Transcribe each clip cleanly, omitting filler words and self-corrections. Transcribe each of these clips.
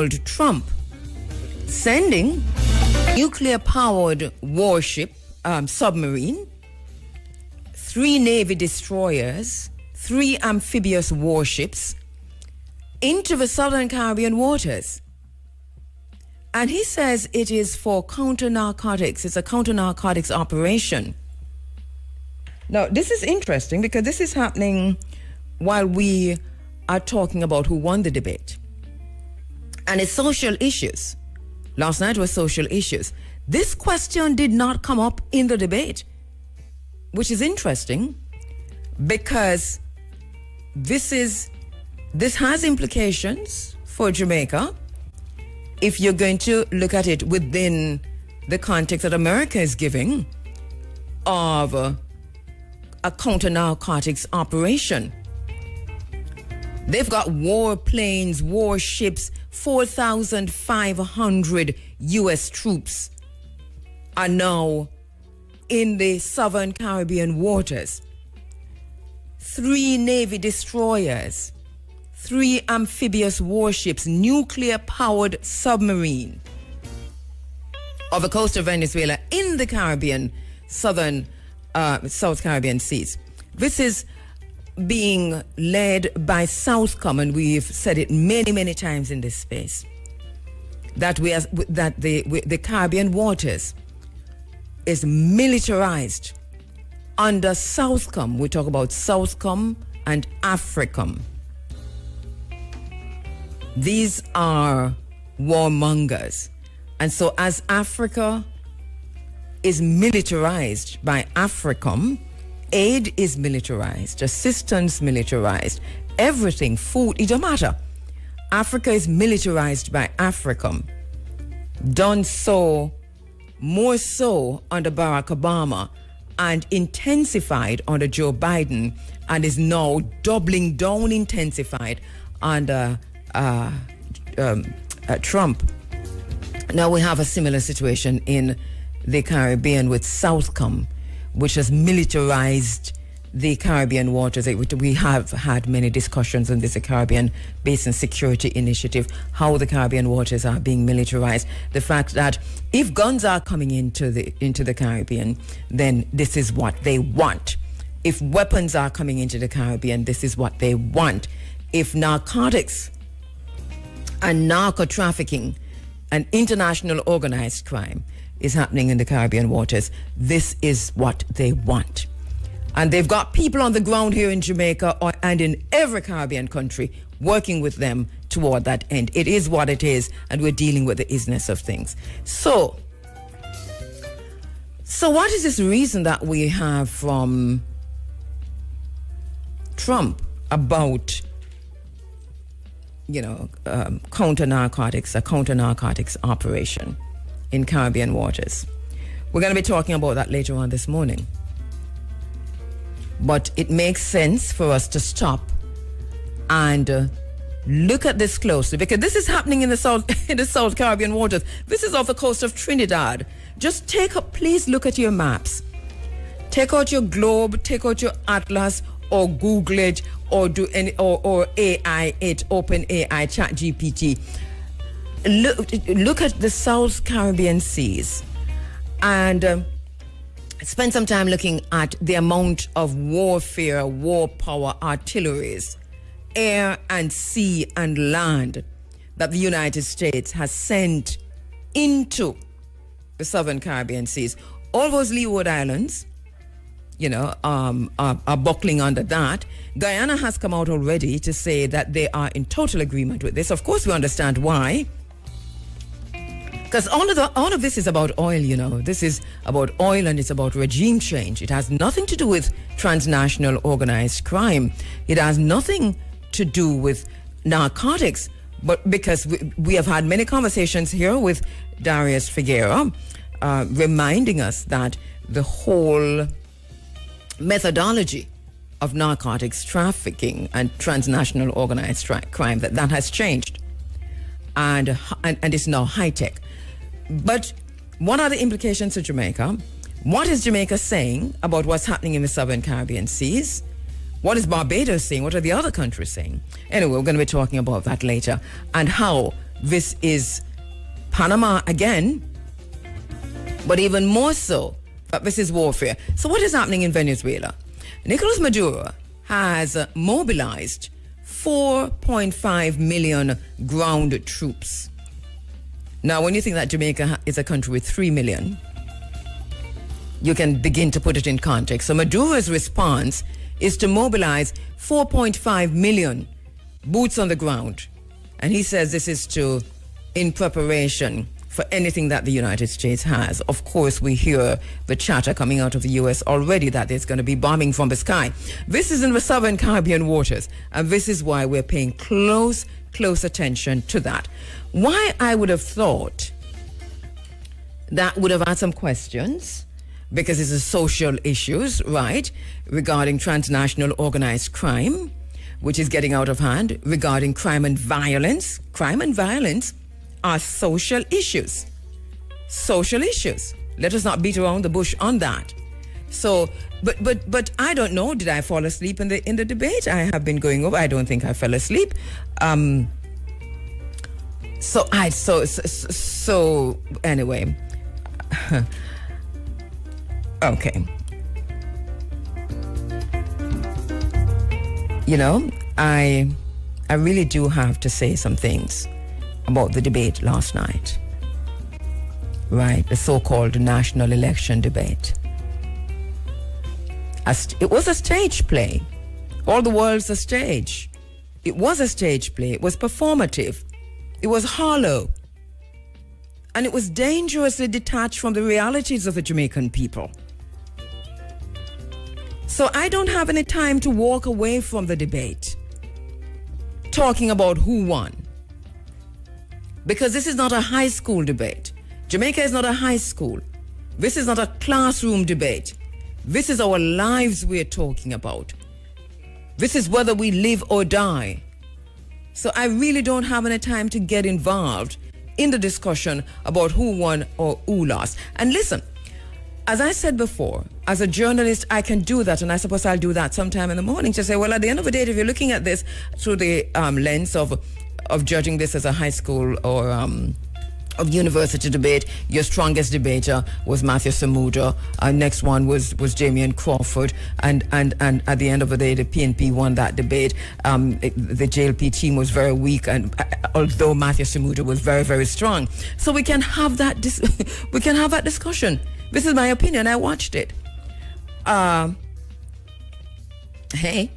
Trump sending nuclear-powered warship, submarine, 3 Navy destroyers, 3 amphibious warships into the Southern Caribbean waters. And he says it is for counter-narcotics. It's a counter-narcotics operation. Now, this is interesting because this is happening while we are talking about who won the debate. And it's social issues. Last night was social issues. This question did not come up in the debate, which is interesting because this has implications for Jamaica if you're going to look at it within the context that America is giving of a counter-narcotics operation. They've got warplanes, warships, 4,500 U.S. troops are now in the Southern Caribbean waters. 3 Navy destroyers, 3 amphibious warships, nuclear-powered submarine off the coast of Venezuela in the Caribbean, South Caribbean seas. This is being led by Southcom, and we've said it many, many times in this space, that the Caribbean waters is militarized under Southcom. We talk about Southcom and AFRICOM. These are warmongers. And so as Africa is militarized by AFRICOM, aid is militarized, assistance militarized, everything, food, it don't matter. Africa is militarized by AFRICOM. Done so, more so under Barack Obama, and intensified under Joe Biden, and is now doubling down, intensified under Trump. Now we have a similar situation in the Caribbean with Southcom, which has militarized the Caribbean waters. We have had many discussions on this, the Caribbean Basin Security Initiative, how the Caribbean waters are being militarized. The fact that if guns are coming into the Caribbean, then this is what they want. If weapons are coming into the Caribbean, this is what they want. If narcotics and narco-trafficking and international organized crime is happening in the Caribbean waters, this is what they want. And they've got people on the ground here in Jamaica and in every Caribbean country working with them toward that end. It is what it is, and we're dealing with the isness of things. So what is this reason that we have from Trump about, counter-narcotics, a counter-narcotics operation in Caribbean waters? We're going to be talking about that later on this morning. But it makes sense for us to stop and look at this closely, because this is happening in the South Caribbean waters. This is off the coast of Trinidad. Just please look at your maps. Take out your globe, take out your atlas, or Google it, or do any or AI it, open AI, chat GPT. Look at the South Caribbean seas and spend some time looking at the amount of warfare, war power, artilleries, air and sea and land that the United States has sent into the Southern Caribbean seas. All those Leeward Islands, are buckling under that. Guyana has come out already to say that they are in total agreement with this. Of course, we understand why. Because all of this is about oil, This is about oil, and it's about regime change. It has nothing to do with transnational organized crime. It has nothing to do with narcotics. But because we have had many conversations here with Darius Figueroa, reminding us that the whole methodology of narcotics trafficking and transnational organized crime, that has changed. And it's now high-tech. But what are the implications to Jamaica? What is Jamaica saying about what's happening in the Southern Caribbean seas? What is Barbados saying? What are the other countries saying? Anyway, we're going to be talking about that later, and how This is Panama again, but even more so, this is warfare. So what is happening in Venezuela? Nicolas Maduro has mobilized 4.5 million ground troops. Now, when you think that Jamaica is a country with 3 million, you can begin to put it in context. So Maduro's response is to mobilize 4.5 million boots on the ground. And he says this is in preparation for anything that the United States has. Of course, we hear the chatter coming out of the U.S. already that there's going to be bombing from the sky. This is in the southern Caribbean waters, and this is why we're paying close attention to that. Why I would have thought that would have had some questions, because it's a social issues, right, regarding transnational organized crime, which is getting out of hand, regarding crime and violence. Crime and violence are social issues. Social issues. Let us not beat around the bush on that. So, but I don't know. Did I fall asleep in the debate? I have been going over. I don't think I fell asleep. So anyway. Okay. You know, I really do have to say some things about the debate last night. Right, the so-called national election debate. It was a stage play. All the world's a stage. It was a stage play. It was performative. It was hollow. And it was dangerously detached from the realities of the Jamaican people. So I don't have any time to walk away from the debate talking about who won. Because this is not a high school debate. Jamaica is not a high school. This is not a classroom debate. This is our lives we're talking about. This is whether we live or die. So I really don't have any time to get involved in the discussion about who won or who lost. And listen, as I said before, as a journalist, I can do that, and I suppose I'll do that sometime in the morning to say, well, at the end of the day, if you're looking at this through the lens of judging this as a high school or of university debate, your strongest debater was Matthew Samuda. Next one was Damian Crawford, and at the end of the day, the PNP won that debate. The JLP team was very weak, and although Matthew Samuda was very, very strong, so we can have that we can have that discussion. This is my opinion. I watched it. Hey,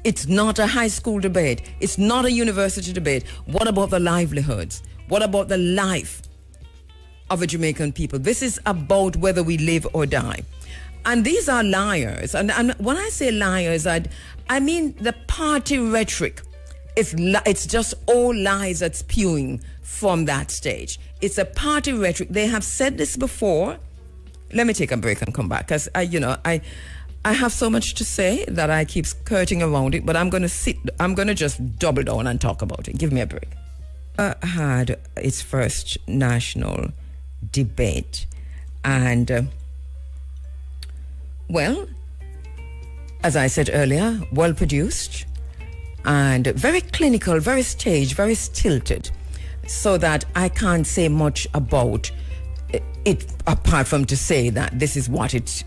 it's not a high school debate. It's not a university debate. What about the livelihoods? What about the life of the Jamaican people? This is about whether we live or die. And these are liars. And when I say liars, I mean the party rhetoric. It's just all lies that's spewing from that stage. It's a party rhetoric. They have said this before. Let me take a break and come back, because I have so much to say that I keep skirting around it, but I'm going to just double down and talk about it. Give me a break. Had its first national debate, and well, as I said earlier, well produced and very clinical, very staged, very stilted, so that I can't say much about it apart from to say that this is what it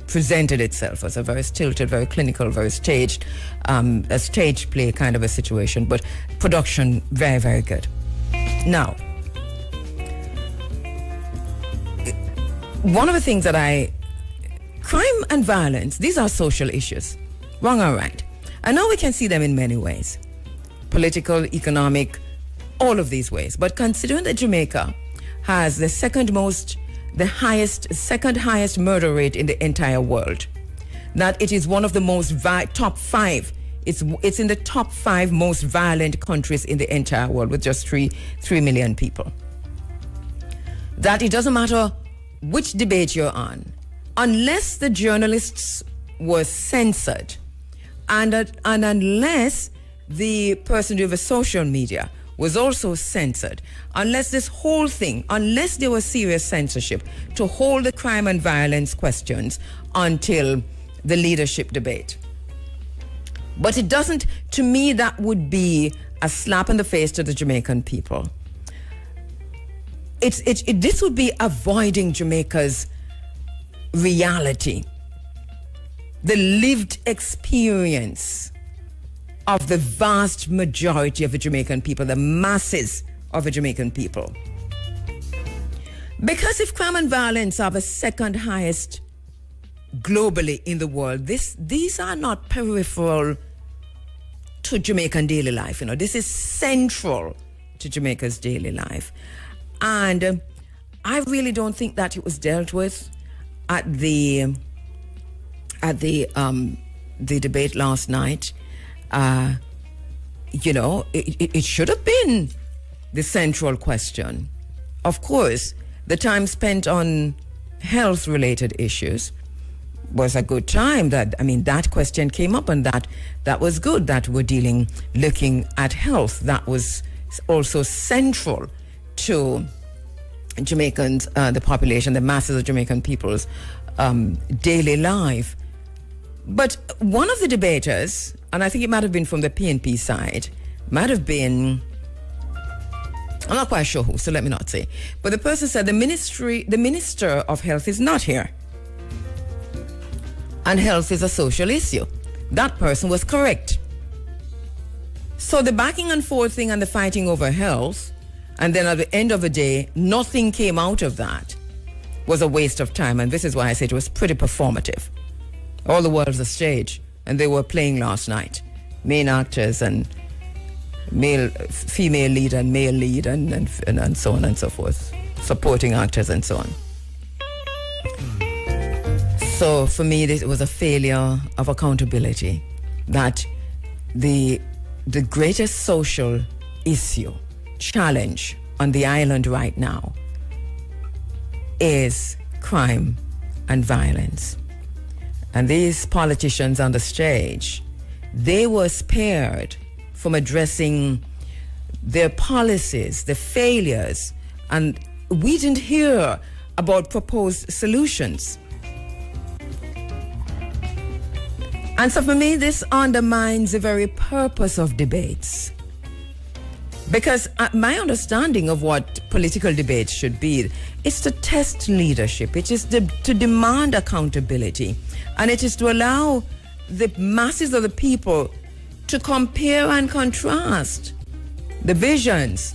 presented itself as, a very stilted, very clinical, very staged, a stage play kind of a situation, but production very, very good. Now, one of the things that crime and violence, these are social issues, wrong or right. I know we can see them in many ways, political, economic, all of these ways, but considering that Jamaica has the second highest murder rate in the entire world, that it is one of the most top five. It's in the top 5 most violent countries in the entire world, with just 3 million people. That it doesn't matter which debate you're on, unless the journalists were censored, and unless the person doing the social media was also censored, unless there was serious censorship to hold the crime and violence questions until the leadership debate. But it doesn't, to me, that would be a slap in the face to the Jamaican people. this would be avoiding Jamaica's reality, the lived experience of the vast majority of the Jamaican people, the masses of the Jamaican people. Because if crime and violence are the second highest globally in the world, these are not peripheral to Jamaican daily life. You know, this is central to Jamaica's daily life. And I really don't think that it was dealt with at the debate last night. You know, it should have been the central question. Of course, the time spent on health-related issues was a good time. That question came up, and that was good, that we're looking at health. That was also central to Jamaicans, the population, the masses of Jamaican people's daily life. But one of the debaters, and I think it might have been from the PNP side, might have been, I'm not quite sure who, so let me not say, but the person said the Minister of Health is not here, and health is a social issue. That person was correct. So the backing and forthing and the fighting over health, and then at the end of the day, nothing came out of that, was a waste of time. And this is why I say it was pretty performative. All the world's a stage, and they were playing last night. Main actors and female lead and male lead and so on and so forth. Supporting actors and so on. So for me, it was a failure of accountability, that the greatest social issue, challenge on the island right now is crime and violence. And these politicians on the stage, they were spared from addressing their policies, the failures, and we didn't hear about proposed solutions. And so for me, this undermines the very purpose of debates. Because my understanding of what political debates should be is to test leadership. It is to demand accountability. And it is to allow the masses of the people to compare and contrast the visions,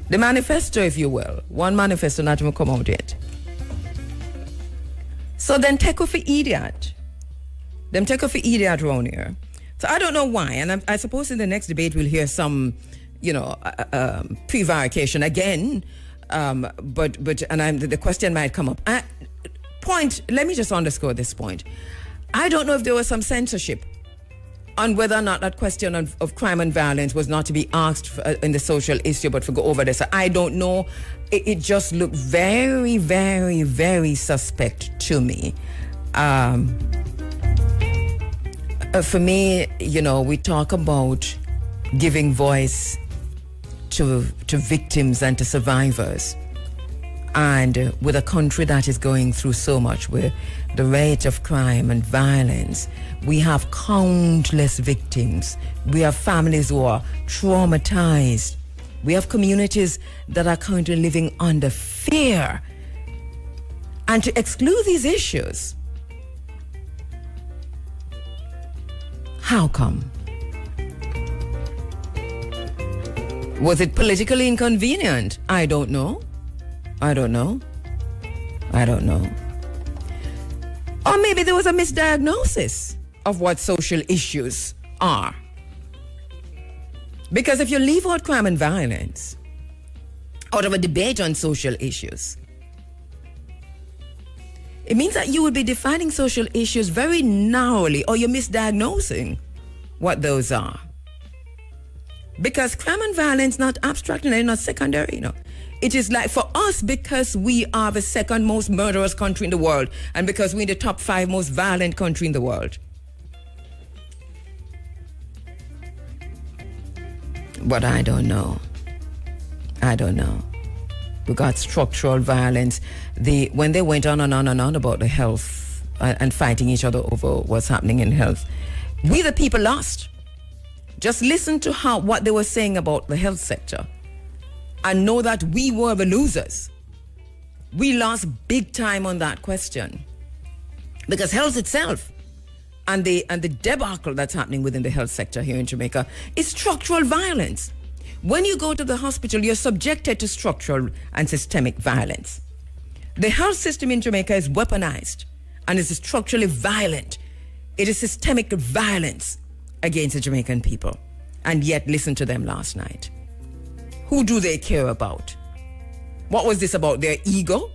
the manifesto, if you will. One manifesto not even come out yet. So then take off the idiot. Them take off the idiot around here. So I don't know why, and I suppose in the next debate we'll hear some, prevarication again. The question might come up. Let me just underscore this point. I don't know if there was some censorship on whether or not that question of crime and violence was not to be asked in the social issue, but to go over this. I don't know. It just looked very, very, very suspect to me. For me, we talk about giving voice to victims and to survivors. And with a country that is going through so much, where the rate of crime and violence, we have countless victims. We have families who are traumatized. We have communities that are currently living under fear. And to exclude these issues, how come? Was it politically inconvenient? I don't know. Or maybe there was a misdiagnosis of what social issues are. Because if you leave out crime and violence out of a debate on social issues, it means that you would be defining social issues very narrowly, or you're misdiagnosing what those are. Because crime and violence not abstract and not secondary, It is like for us, because we are the second most murderous country in the world, and because we're the top 5 most violent country in the world. But I don't know. We got structural violence. When they went on and on and on about the health and fighting each other over what's happening in health, we the people lost. Just listen to what they were saying about the health sector. and know that we were the losers. We lost big time on that question. Because health itself and the debacle that's happening within the health sector here in Jamaica is structural violence. When you go to the hospital, you're subjected to structural and systemic violence. The health system in Jamaica is weaponized and is structurally violent. It is systemic violence against the Jamaican people. And yet, listen to them last night. Who do they care about? What was this about? Their ego?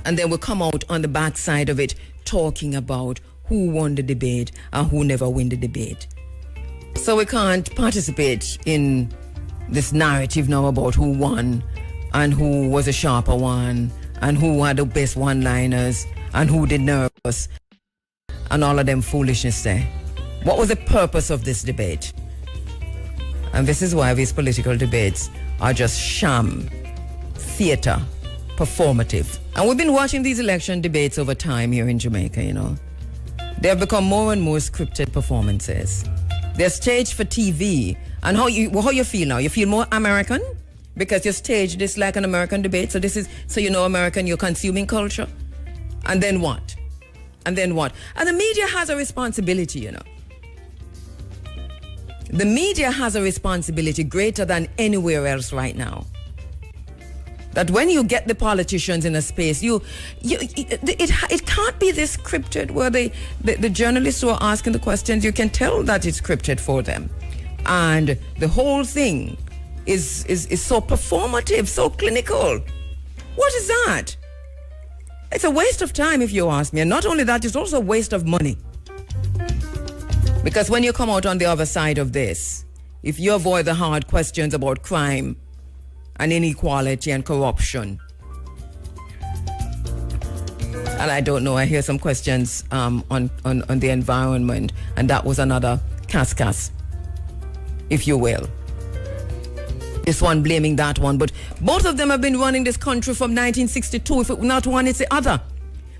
And then we'll come out on the backside of it talking about who won the debate and who never win the debate. So we can't participate in this narrative now about who won and who was a sharper one and who had the best one-liners and who did nervous and all of them foolishness there. What was the purpose of this debate? And this is why these political debates are just sham, theater, performative. And we've been watching these election debates over time here in Jamaica, you know. They have become more and more scripted performances. They're staged for TV. And how you feel now? You feel more American? Because you're staged this like an American debate. So you know American, you're consuming culture. And then what? And then what? And the media has a responsibility, you know. The media has a responsibility greater than anywhere else right now. That when you get the politicians in a space, it can't be this scripted where the journalists who are asking the questions, you can tell that it's scripted for them. And the whole thing is so performative, so clinical. What is that? It's a waste of time if you ask me. And not only that, it's also a waste of money. Because when you come out on the other side of this, if you avoid the hard questions about crime and inequality and corruption, and I don't know, I hear some questions on the environment, and that was another cascas, if you will. This one blaming that one, but both of them have been running this country from 1962. If not one, it's the other.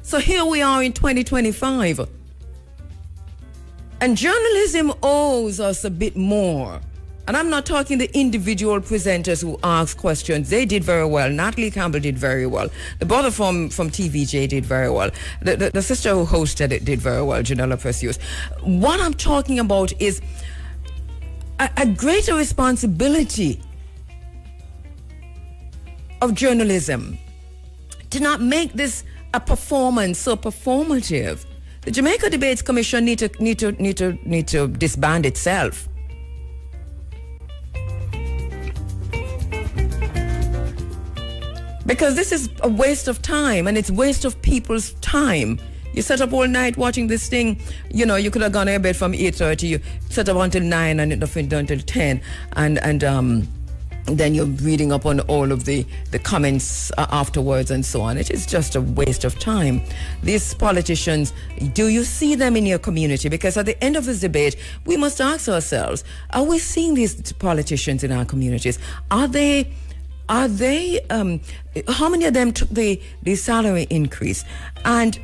So here we are in 2025. And journalism owes us a bit more. And I'm not talking the individual presenters who ask questions. They did very well. Natalie Campbell did very well. The brother from TVJ did very well. The sister who hosted it did very well, Janella Precious. What I'm talking about is a greater responsibility of journalism to not make this a performance so performative. The Jamaica Debates Commission need to disband itself. Because this is a waste of time, and it's waste of people's time. You set up all night watching this thing. You know, you could have gone to bed from 8:30. You set up until 9 and nothing done until 10. And then you're reading up on all of the comments afterwards and so on. It is just a waste of time. These politicians, do you see them in your community? Because at the end of this debate, we must ask ourselves, are we seeing these politicians in our communities? How many of them took the salary increase? And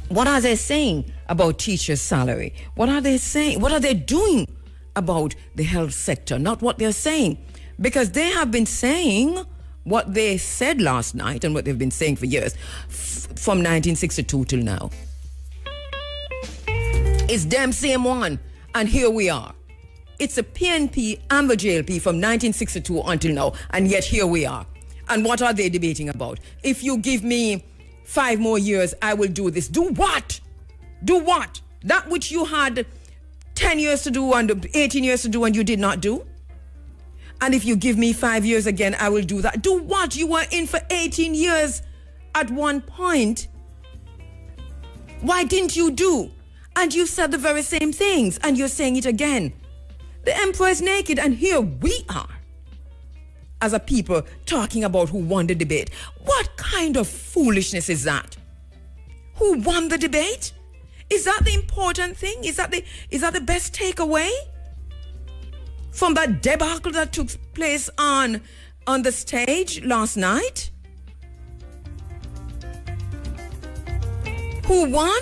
what are they saying about teachers' salary? What are they saying? What are they doing about the health sector? Not what they're saying. Because they have been saying what they said last night and what they've been saying for years, from 1962 till now. It's them same one, and here we are. It's a PNP and the JLP from 1962 until now, and yet here we are. And what are they debating about? If you give me 5 more years, I will do this. Do what? Do what? That which you had 10 years to do and 18 years to do and you did not do? And if you give me 5 years again, I will do that. Do what? You were in for 18 years at one point. Why didn't you do? And you said the very same things, and you're saying it again. The emperor is naked, and here we are as a people talking about who won the debate. What kind of foolishness is that? Who won the debate? Is that the important thing? Is that the best takeaway from that debacle that took place on the stage last night? Who won?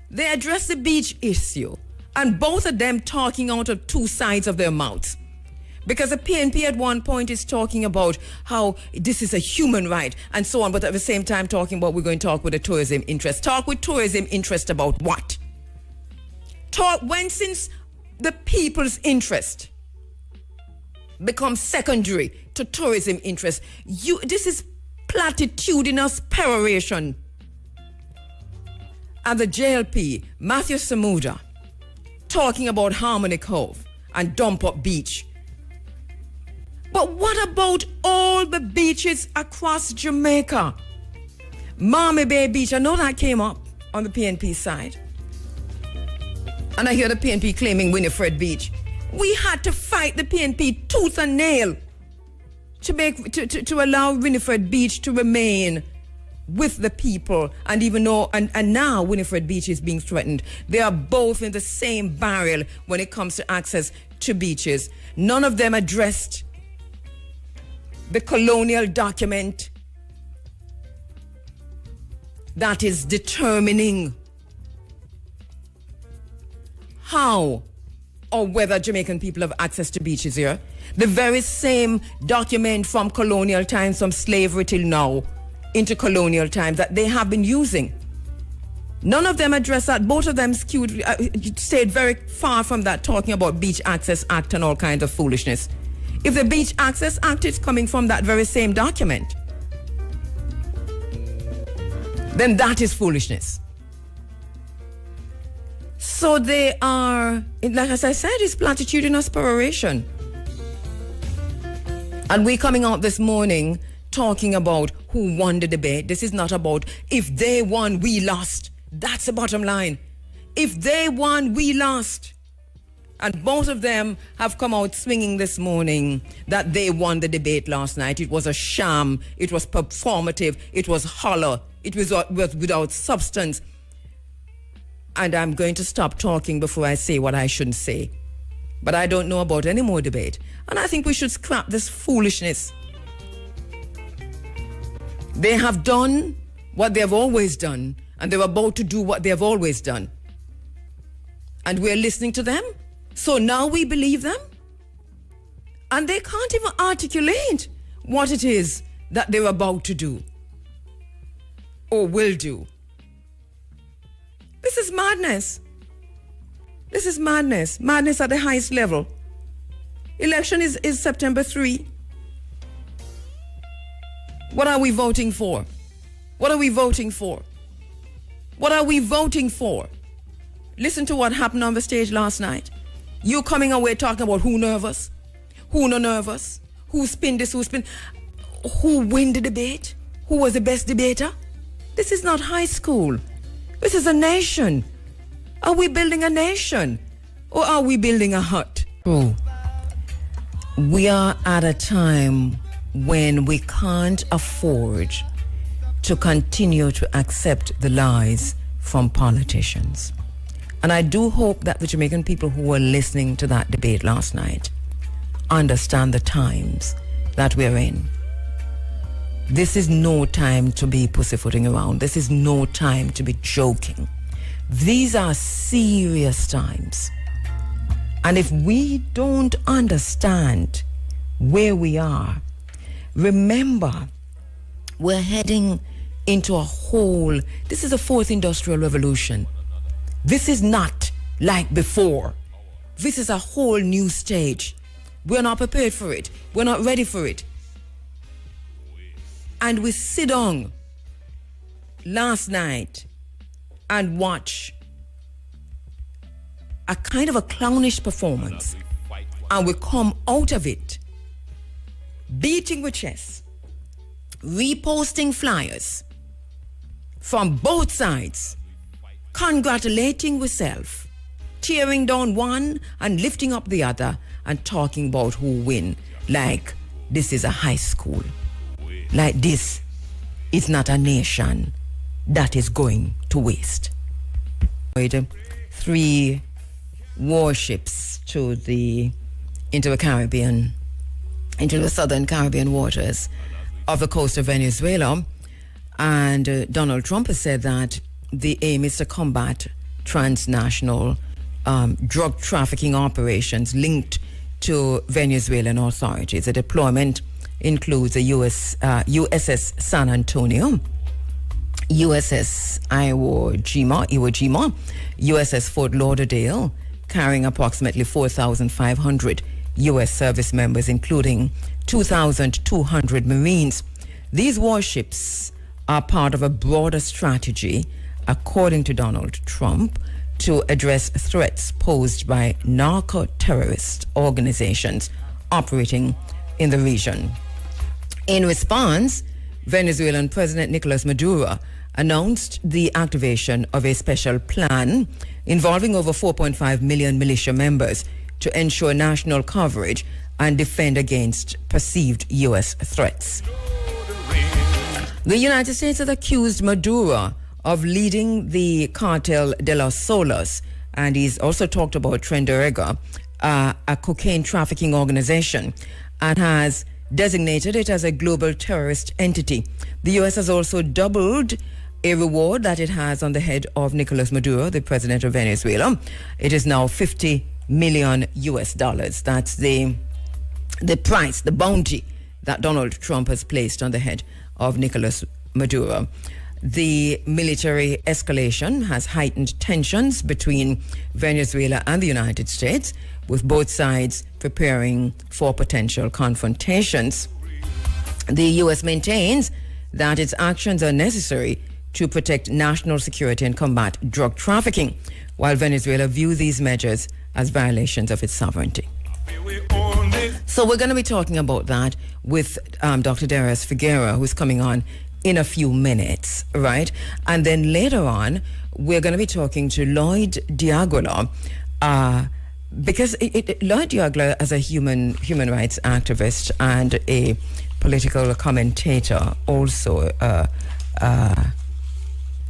They addressed the beach issue, and both of them talking out of two sides of their mouths. Because the PNP at one point is talking about how this is a human right and so on, but at the same time talking about we're going to talk with the tourism interest. Talk with tourism interest about what? Since the people's interest becomes secondary to tourism interest, this is platitudinous peroration. And the JLP, Matthew Samuda, talking about Harmony Cove and Dump Up Beach. But what about all the beaches across Jamaica? Marmy Bay Beach, I know that came up on the PNP side. And I hear the PNP claiming Winifred Beach. We had to fight the PNP tooth and nail to allow Winifred Beach to remain with the people, and even though and now Winifred Beach is being threatened. They are both in the same barrel when it comes to access to beaches. None of them addressed the colonial document that is determining how or whether Jamaican people have access to beaches here. The very same document from colonial times, from slavery till now, into colonial times, that they have been using. None of them address that. Both of them stayed very far from that, talking about Beach Access Act and all kinds of foolishness. If the Beach Access Act is coming from that very same document, then that is foolishness. So they are, like as I said, it's platitudinous peroration. And we're coming out this morning talking about who won the debate. This is not about if they won, we lost. That's the bottom line. If they won, we lost. And both of them have come out swinging this morning that they won the debate last night. It was a sham. It was performative. It was hollow. It was without substance. And I'm going to stop talking before I say what I shouldn't say. But I don't know about any more debate. And I think we should scrap this foolishness. They have done what they have always done, and they're about to do what they have always done. And we're listening to them. So now we believe them. And they can't even articulate what it is that they're about to do or will do. This is madness. This is madness. Madness at the highest level. Election is September 3. What are we voting for? What are we voting for? What are we voting for? Listen to what happened on the stage last night. You coming away talking about who nervous, who no nervous, who spin this, who spin, who win the debate, who was the best debater. This is not high school. This is a nation. Are we building a nation or are we building a hut? Oh, we are at a time when we can't afford to continue to accept the lies from politicians. And I do hope that the Jamaican people who were listening to that debate last night understand the times that we're in. This is no time to be pussyfooting around. This is no time to be joking. These are serious times. And if we don't understand where we are, remember, we're heading into a whole, this is a fourth industrial revolution. This is not like before. This is a whole new stage. We're not prepared for it. We're not ready for it. And we sit down last night and watch a kind of a clownish performance. And we come out of it beating with chest, reposting flyers from both sides, congratulating ourselves, tearing down one and lifting up the other and talking about who win like this is a high school. Like this is not a nation that is going to waste. 3 warships into the Caribbean, into the southern Caribbean waters of the coast of Venezuela. And Donald Trump has said that the aim is to combat transnational drug trafficking operations linked to Venezuelan authorities. The deployment includes the USS San Antonio, USS Iwo Jima, USS Fort Lauderdale, carrying approximately 4,500 U.S. service members, including 2,200 Marines. These warships are part of a broader strategy, according to Donald Trump, to address threats posed by narco-terrorist organizations operating in the region. In response, Venezuelan President Nicolas Maduro announced the activation of a special plan involving over 4.5 million militia members to ensure national coverage and defend against perceived U.S. threats. The United States has accused Maduro of leading the Cartel de los Solos, and he's also talked about Trenderega, a cocaine trafficking organization, and has designated it as a global terrorist entity. The U.S. has also doubled a reward that it has on the head of Nicolas Maduro, the president of Venezuela. It is now $50 million US. That's the price, the bounty that Donald Trump has placed on the head of Nicolas Maduro. The military escalation has heightened tensions between Venezuela and the United States, with both sides preparing for potential confrontations. The U.S. maintains that its actions are necessary to protect national security and combat drug trafficking, while Venezuela views these measures as violations of its sovereignty. So we're going to be talking about that with Dr. Darius Figueroa, who's coming on in a few minutes, right? And then later on, we're going to be talking to Lloyd Diagolo, because Lloyd Diagolo, as a human rights activist and a political commentator, also a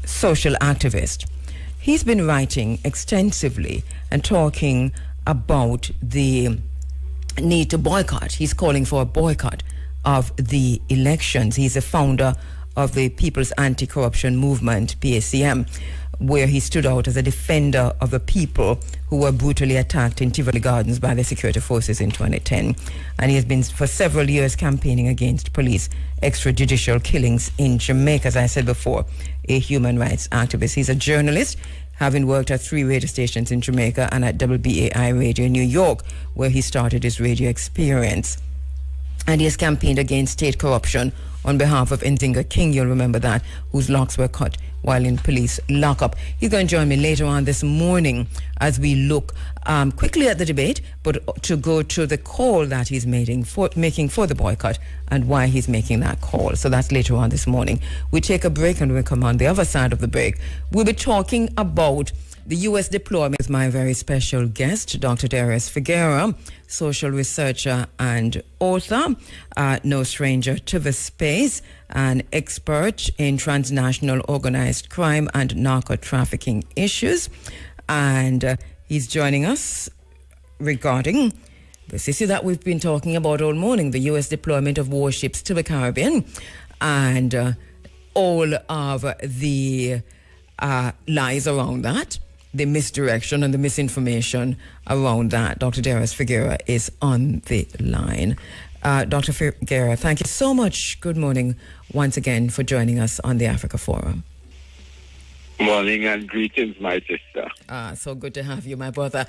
social activist, he's been writing extensively and talking about the need to boycott. He's calling for a boycott of the elections. He's a founder of the People's Anti-Corruption Movement, PACM, where he stood out as a defender of the people who were brutally attacked in Tivoli Gardens by the security forces in 2010. And he has been for several years campaigning against police extrajudicial killings in Jamaica, as I said before, a human rights activist. He's a journalist, having worked at 3 radio stations in Jamaica and at WBAI Radio in New York, where he started his radio experience. And he has campaigned against state corruption on behalf of Nzinga King, you'll remember that, whose locks were cut while in police lockup. He's going to join me later on this morning as we look quickly at the debate, but to go to the call that he's making for the boycott and why he's making that call. So that's later on this morning. We take a break, and we come on the other side of the break. We'll be talking about the U.S. deployment with my very special guest, Dr. Darius Figueroa, social researcher and author, no stranger to the space, an expert in transnational organized crime and narco-trafficking issues. And he's joining us regarding this issue that we've been talking about all morning, the U.S. deployment of warships to the Caribbean, and all of the lies around that, the misdirection and the misinformation around that. Dr. Darius Figueroa is on the line. Dr. Figueroa, thank you so much. Good morning once again for joining us on the Africa Forum. Morning and greetings, my sister. So good to have you, my brother.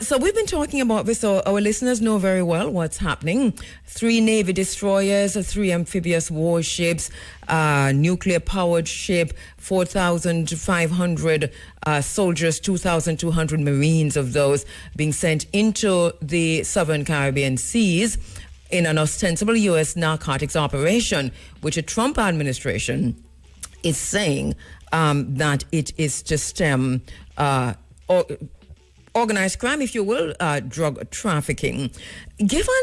So we've been talking about this, so our listeners know very well what's happening. 3 Navy destroyers, 3 amphibious warships, nuclear-powered ship, 4,500 soldiers, 2,200 Marines of those being sent into the southern Caribbean seas in an ostensible U.S. narcotics operation, which a Trump administration is saying that it is to stem organized crime, if you will, drug trafficking. Given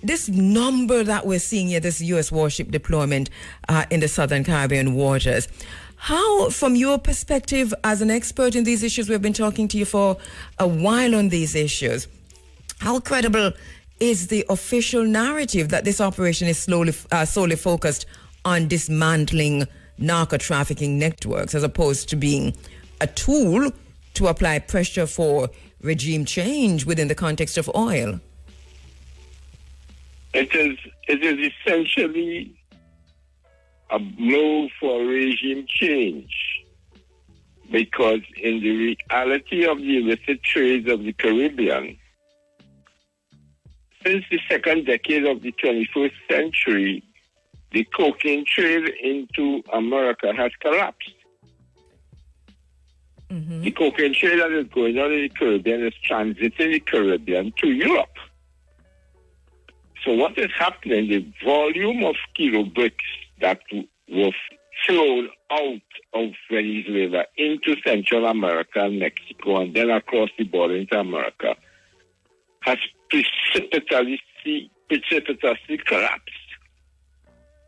this number that we're seeing here, this U.S. warship deployment in the Southern Caribbean waters, how, from your perspective as an expert in these issues, we've been talking to you for a while on these issues, how credible is the official narrative that this operation is solely focused on dismantling narco-trafficking networks as opposed to being a tool to apply pressure for regime change within the context of oil? It is essentially a move for regime change, because in the reality of the illicit trades of the Caribbean, since the second decade of the 21st century, the cocaine trade into America has collapsed. Mm-hmm. The cocaine trade that is going on in the Caribbean is transiting the Caribbean to Europe. So what is happening, the volume of kilo bricks that were flown out of Venezuela into Central America and Mexico and then across the border into America has precipitously collapsed.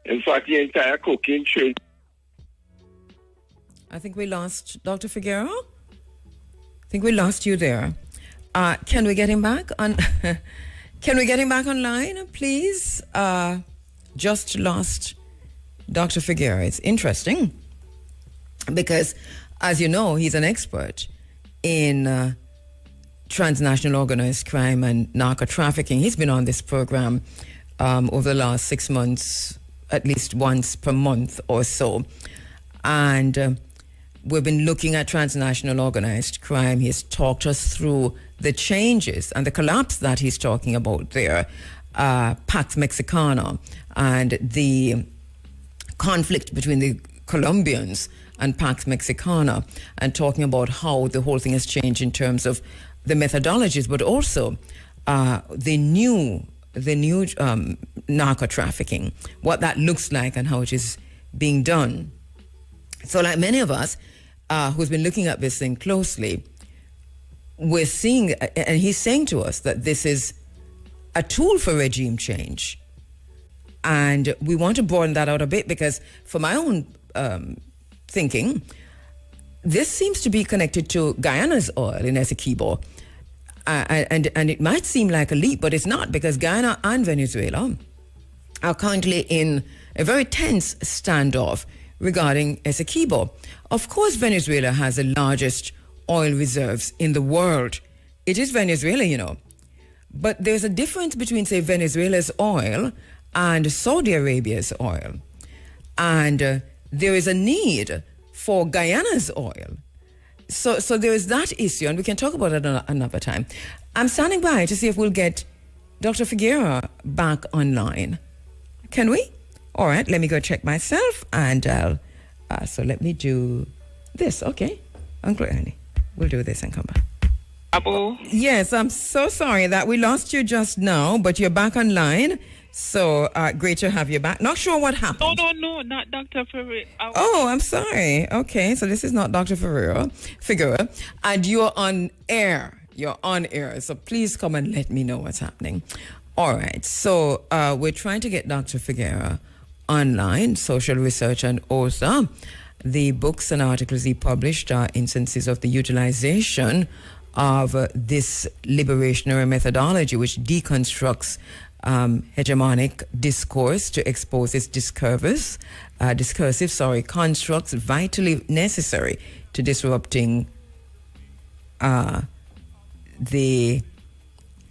In fact, the entire cocaine trade... I think we lost Dr. Figueroa. I think we lost you there. Can we get him back on? Can we get him back online, please? Just lost Dr. Figueroa. It's interesting because, as you know, he's an expert in transnational organized crime and narco trafficking. He's been on this program over the last 6 months, at least once per month or so. And we've been looking at transnational organized crime. He's talked us through the changes and the collapse that he's talking about there, Pax Mexicana, and the conflict between the Colombians and Pax Mexicana, and talking about how the whole thing has changed in terms of the methodologies, but also the new narco trafficking, what that looks like and how it is being done. So like many of us who's been looking at this thing closely, we're seeing, and he's saying to us that this is a tool for regime change. And we want to broaden that out a bit because for my own thinking, this seems to be connected to Guyana's oil in Essequibo. And it might seem like a leap, but it's not, because Guyana and Venezuela are currently in a very tense standoff regarding Essequibo. Of course, Venezuela has the largest oil reserves in the world. It is Venezuela, you know. But there's a difference between, say, Venezuela's oil and Saudi Arabia's oil. And there is a need for Guyana's oil. So there is that issue, and we can talk about it another time. I'm standing by to see if we'll get Dr. Figueroa back online. Can we? All right, let me go check myself, and so let me do this. Okay, Uncle Ernie, we'll do this and come back. Kabu? Yes, I'm so sorry that we lost you just now, but you're back online. So great to have you back. Not sure what happened. No, not Dr. Ferreira. Oh, I'm sorry. Okay, so this is not Dr. Figueroa, and you're on air. You're on air, so please come and let me know what's happening. All right, so we're trying to get Dr. Figueroa online, social researcher and author. The books and articles he published are instances of the utilization of this liberationary methodology, which deconstructs hegemonic discourse to expose its discursive constructs vitally necessary to disrupting the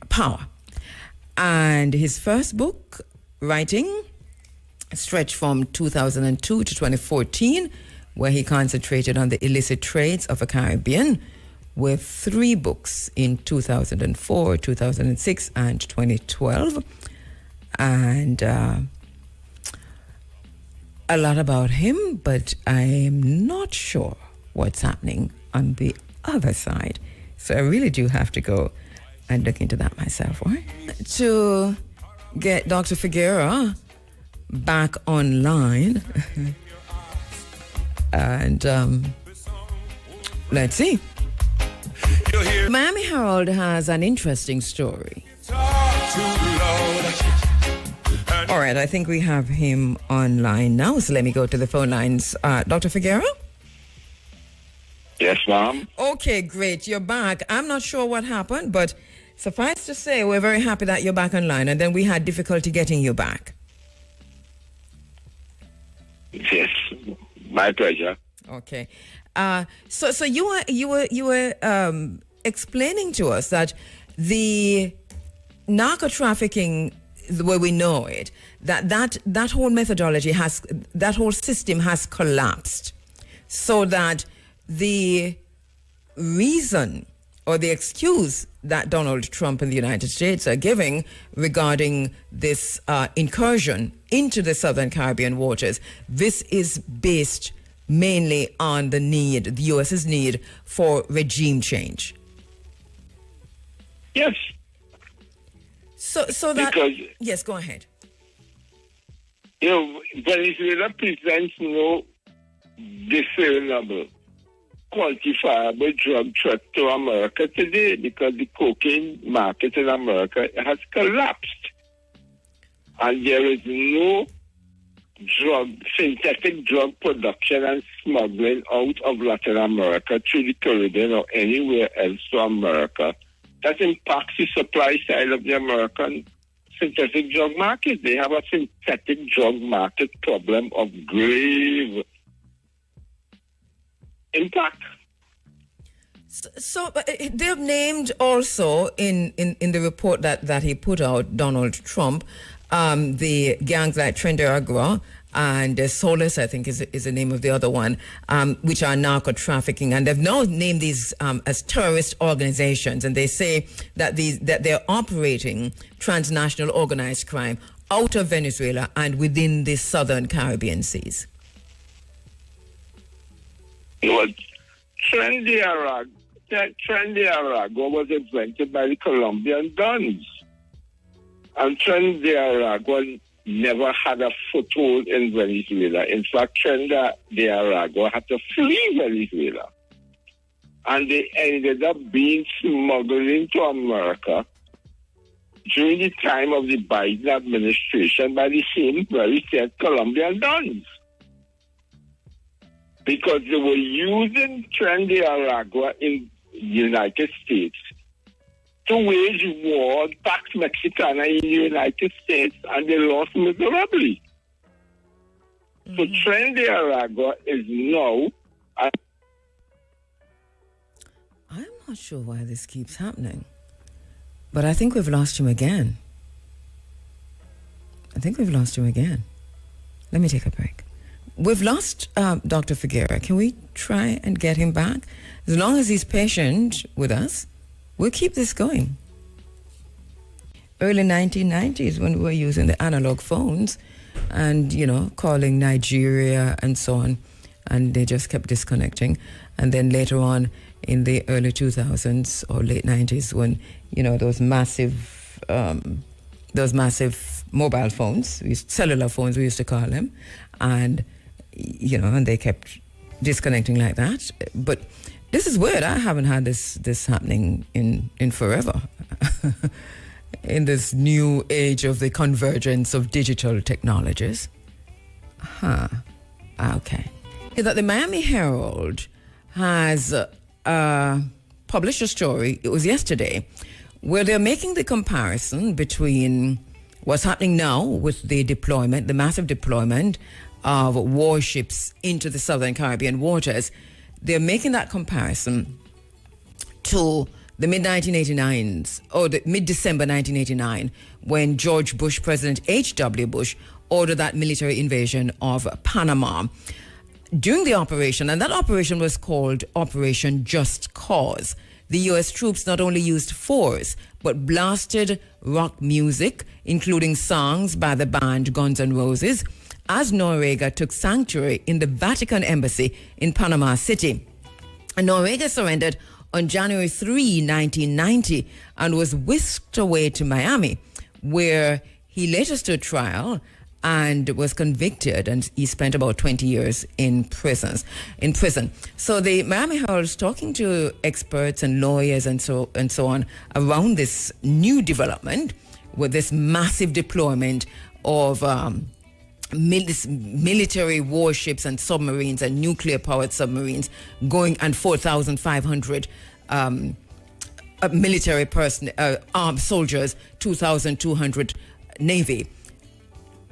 power. And his first book, writing, stretched from 2002 to 2014, where he concentrated on the illicit trades of the Caribbean, with 3 books in 2004, 2006, and 2012. And a lot about him, but I am not sure what's happening on the other side. So I really do have to go and look into that myself, right? To get Dr. Figueroa back online. And let's see. Miami Herald has an interesting story. All right, I think we have him online now, so let me go to the phone lines. Dr. Figueroa? Yes, ma'am. Okay, great. You're back. I'm not sure what happened, but suffice to say, we're very happy that you're back online, and then we had difficulty getting you back. Yes, my pleasure. Okay. So you were explaining to us that the narco trafficking, the way we know it, that whole methodology that whole system has collapsed, so that the reason or the excuse that Donald Trump and the United States are giving regarding this incursion into the Southern Caribbean waters, this is based mainly on the U.S.'s need for regime change. Yes. So that... Because, yes, go ahead. Venezuela presents no discernible, quantifiable drug threat to America today because the cocaine market in America has collapsed. And there is no synthetic drug production and smuggling out of Latin America through the Caribbean or anywhere else to America that impacts the supply side of the American synthetic drug market. They have a synthetic drug market problem of grave impact. So they've named also in the report that he put out, Donald Trump, the gangs like Trinidad and Solis, I think is the name of the other one, which are narco trafficking, and they've now named these as terrorist organizations, and they say that they're operating transnational organized crime out of Venezuela and within the southern Caribbean seas. Trinidad was invented by the Colombian Dons. And Trinidad never had a foothold in Venezuela. In fact, Trinidad had to flee Venezuela. And they ended up being smuggled into America during the time of the Biden administration by the same very same Colombian Dons. Because they were using Trinidad in the United States to wage war, Pax Mexicana in the United States, and they lost miserably. Mm-hmm. So Trinidad is now... I'm not sure why this keeps happening, but I think we've lost him again. Let me take a break. We've lost Dr. Figuera. Can we try and get him back? As long as he's patient with us, we'll keep this going. Early 1990s, when we were using the analog phones and, calling Nigeria and so on, and they just kept disconnecting. And then later on in the early 2000s or late 90s, when, those massive mobile phones, cellular phones we used to call them, and they kept disconnecting like that. But this is weird. I haven't had this happening in forever. In this new age of the convergence of digital technologies. Okay. That the Miami Herald has published a story, it was yesterday, where they're making the comparison between what's happening now with the massive deployment of warships into the Southern Caribbean waters. They're making that comparison to the mid-1989s, or the mid-December 1989, when President H.W. Bush, ordered that military invasion of Panama. During the operation, and that operation was called Operation Just Cause, the U.S. troops not only used force, but blasted rock music, including songs by the band Guns N' Roses, as Noriega took sanctuary in the Vatican Embassy in Panama City. And Noriega surrendered on January 3, 1990, and was whisked away to Miami, where he later stood trial and was convicted, and he spent about 20 years in prison. So the Miami Herald is talking to experts and lawyers and so on around this new development with this massive deployment of military warships and submarines and nuclear-powered submarines going, and 4,500 military armed soldiers, 2,200 Navy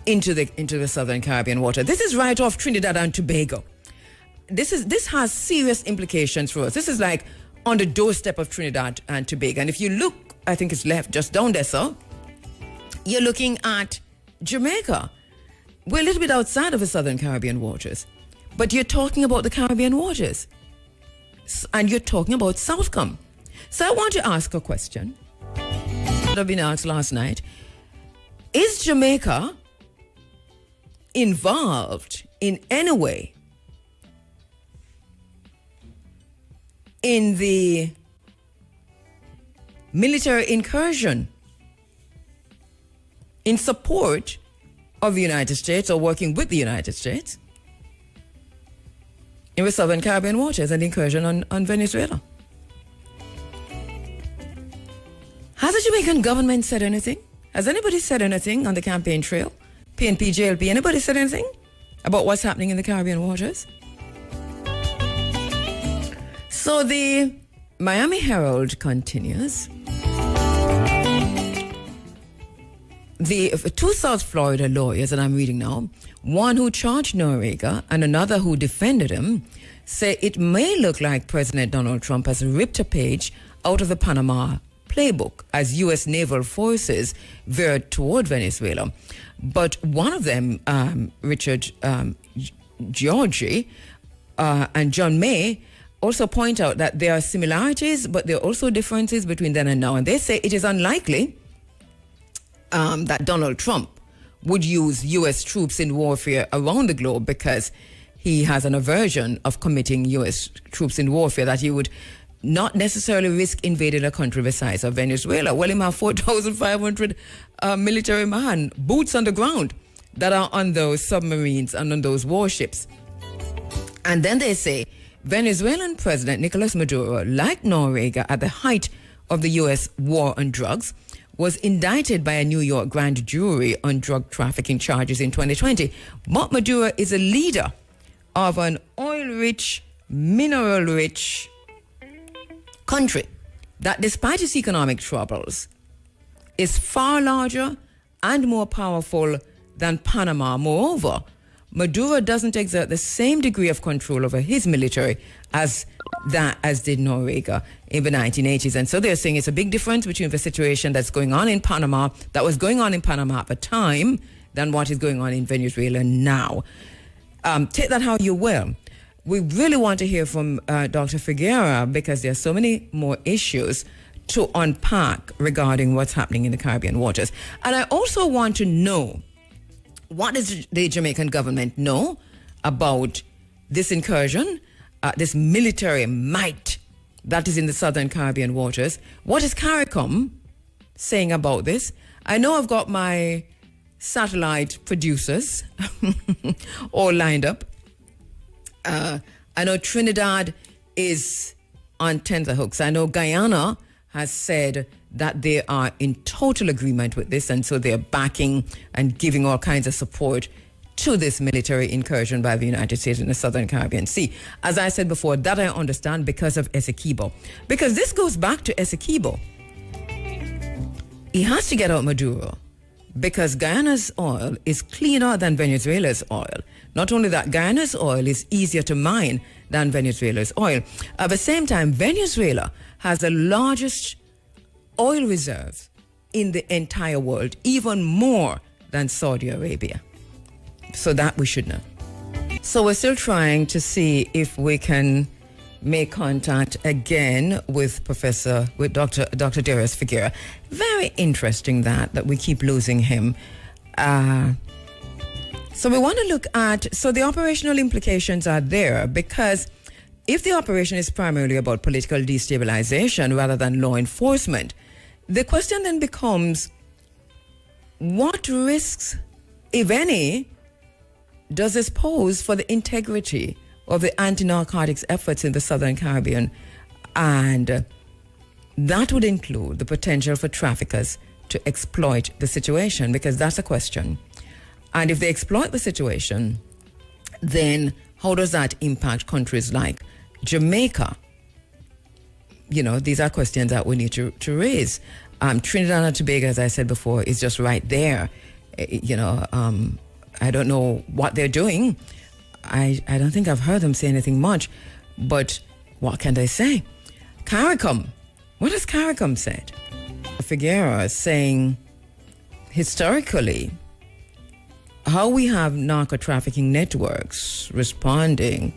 into the Southern Caribbean water. This is right off Trinidad and Tobago. This has serious implications for us. This is like on the doorstep of Trinidad and Tobago. And if you look, I think it's left just down there, sir, you're looking at Jamaica. We're a little bit outside of the Southern Caribbean waters, but you're talking about the Caribbean waters, and you're talking about Southcombe. So I want to ask a question that I've been asked last night. Is Jamaica involved in any way in the military incursion in support of the United States, or working with the United States in the Southern Caribbean waters and incursion on Venezuela? Has the Jamaican government said anything? Has anybody said anything on the campaign trail? PNP, JLP, anybody said anything about what's happening in the Caribbean waters? So the Miami Herald continues. The two South Florida lawyers that I'm reading now, one who charged Noriega and another who defended him, say it may look like President Donald Trump has ripped a page out of the Panama playbook as U.S. naval forces veered toward Venezuela. But one of them, Richard Georgie and John May, also point out that there are similarities, but there are also differences between then and now. And they say it is unlikely that Donald Trump would use U.S. troops in warfare around the globe, because he has an aversion of committing U.S. troops in warfare, that he would not necessarily risk invading a country the size of Venezuela. Well, him have 4,500 military men, boots on the ground, that are on those submarines and on those warships. And then they say Venezuelan President Nicolas Maduro, like Noriega at the height of the U.S. war on drugs, was indicted by a New York grand jury on drug trafficking charges in 2020. But Maduro is a leader of an oil-rich, mineral-rich country that, despite its economic troubles, is far larger and more powerful than Panama. Moreover, Maduro doesn't exert the same degree of control over his military as did Noriega in the 1980s. And so they're saying it's a big difference between the situation that was going on in Panama at the time, than what is going on in Venezuela now. Take that how you will. We really want to hear from Dr. Figuera, because there are so many more issues to unpack regarding what's happening in the Caribbean waters. And I also want to know, what does the Jamaican government know about this incursion, this military might that is in the Southern Caribbean waters? What is CARICOM saying about this? I know I've got my satellite producers all lined up. I know Trinidad is on tenterhooks. I know Guyana has said that they are in total agreement with this, and so they're backing and giving all kinds of support to this military incursion by the United States in the Southern Caribbean Sea. As I said before, that I understand because of Essequibo. Because this goes back to Essequibo. He has to get out Maduro, because Guyana's oil is cleaner than Venezuela's oil. Not only that, Guyana's oil is easier to mine than Venezuela's oil. At the same time, Venezuela has the largest oil reserves in the entire world, even more than Saudi Arabia. So that we should know. So we're still trying to see if we can make contact again with Dr. Darius Figuera. Very interesting that we keep losing him. So we want to look at, so the operational implications are there, because if the operation is primarily about political destabilization rather than law enforcement, the question then becomes, what risks, if any, does this pose for the integrity of the anti-narcotics efforts in the Southern Caribbean? And that would include the potential for traffickers to exploit the situation, because that's a question. And if they exploit the situation, then how does that impact countries like Jamaica? You know, these are questions that we need to raise. Trinidad and Tobago, as I said before, is just right there. I don't know what they're doing. I don't think I've heard them say anything much, but what can they say? CARICOM. What has CARICOM said? Figueroa is saying, historically, how we have narco-trafficking networks responding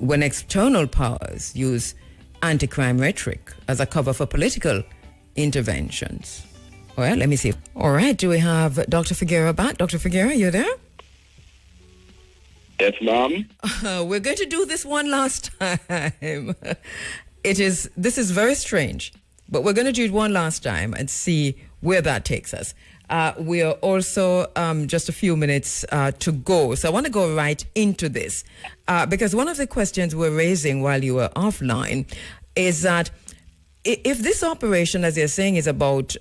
when external powers use anti-crime rhetoric as a cover for political interventions. Well, let me see. All right, do we have Dr. Figueroa back? Dr. Figueroa, you there? Yes, ma'am. We're going to do this one last time. This is very strange, but we're going to do it one last time and see where that takes us. We are also just a few minutes to go. So I want to go right into this because one of the questions we're raising while you were offline is that if this operation, as you're saying, is about,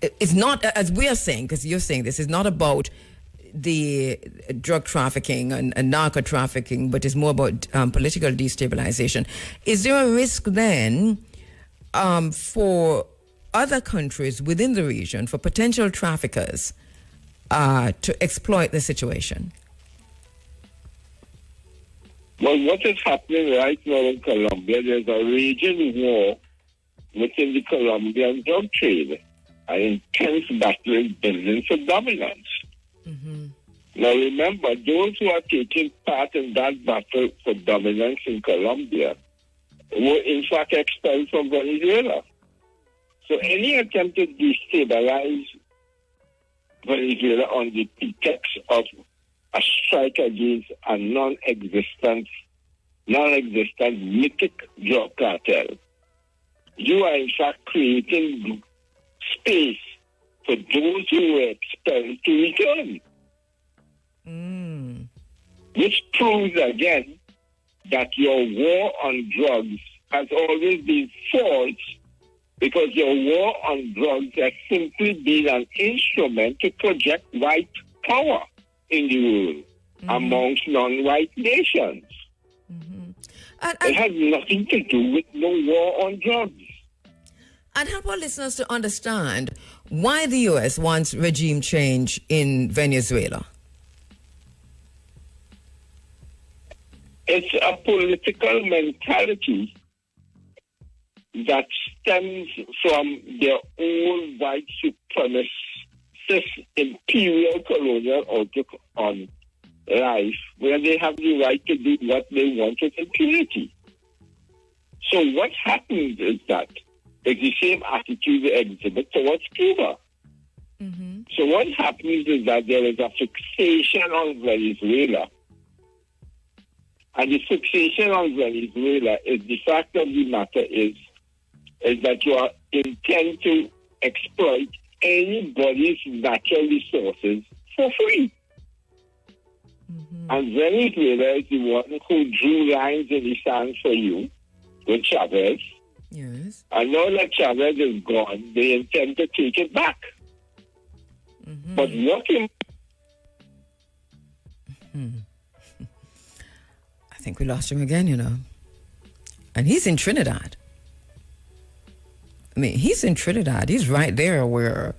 it's not, as we are saying, because you're saying this is not about the drug trafficking and narco trafficking, but it's more about political destabilization. Is there a risk then for other countries within the region, for potential traffickers to exploit the situation? Well, what is happening right now in Colombia, there's a raging war within the Colombian drug trade, an intense battle is building for dominance. Mm-hmm. Now remember, those who are taking part in that battle for dominance in Colombia were in fact expelled from Venezuela. So any attempt to destabilize Venezuela on the pretext of a strike against a non-existent mythic drug cartel, you are in fact creating space for those who were expelled to return. Which proves again that your war on drugs has always been false, because your war on drugs has simply been an instrument to project white power in the world amongst non-white nations. It has nothing to do with no war on drugs. And help our listeners to understand why the U.S. wants regime change in Venezuela. It's a political mentality that stems from their own white supremacist imperial colonial outlook on life, where they have the right to do what they want with impunity. So what happens is that it's the same attitude they exhibit towards Cuba. So what happens is that there is a fixation on Venezuela. And the fixation on Venezuela is the fact of the matter is that you are intent to exploit anybody's natural resources for free. And Venezuela is the one who drew lines in the sand for you with Chavez. Yes. And now that Chavez is gone, they intend to take it back. But what I think we lost him again, you know. And he's in Trinidad. I mean, he's in Trinidad. He's right there where,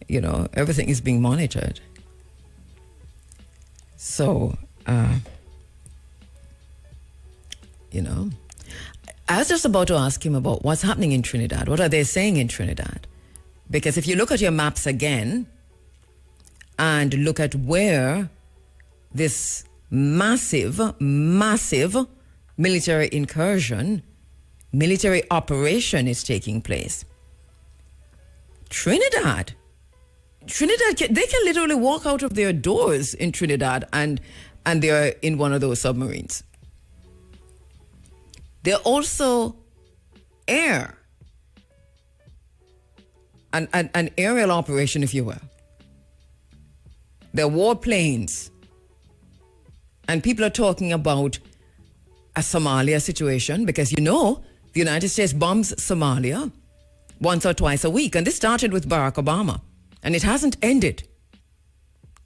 you know, everything is being monitored. So, you know, I was just about to ask him about what's happening in Trinidad. What are they saying in Trinidad? Because if you look at your maps again and look at where this massive military incursion, military operation is taking place, Trinidad, they can literally walk out of their doors in Trinidad and they're in one of those submarines. They're also air, an aerial operation, if you will. They're warplanes. And people are talking about a Somalia situation because, you know, the United States bombs Somalia once or twice a week. And this started with Barack Obama. And it hasn't ended.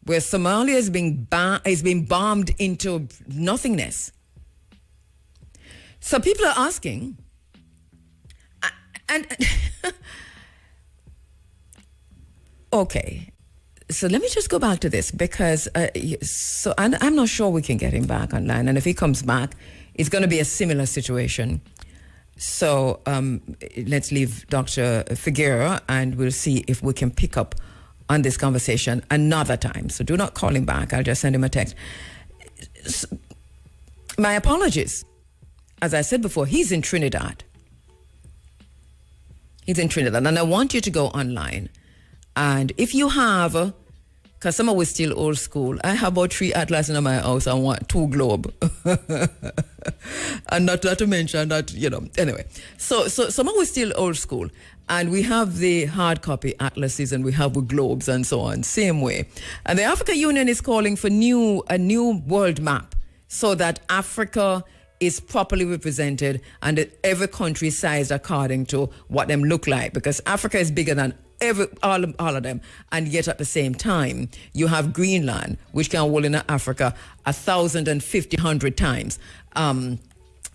Where Somalia is being bombed into nothingness. So people are asking, and okay, so let me just go back to this because I'm not sure we can get him back online, and if he comes back, it's going to be a similar situation. So let's leave Dr. Figueroa, and we'll see if we can pick up on this conversation another time. So do not call him back. I'll just send him a text. My apologies. As I said before, he's in Trinidad. He's in Trinidad. And I want you to go online. And if you have, because some of us still old school, I have about 3 atlas in my house and 2 globe. And not to mention that, anyway. So some of us still old school. And we have the hard copy atlases and we have the globes and so on, same way. And the African Union is calling for a new world map so that Africa is properly represented and that every country is sized according to what them look like, because Africa is bigger than all of them, and yet at the same time you have Greenland, which can hold in Africa 1,050 times.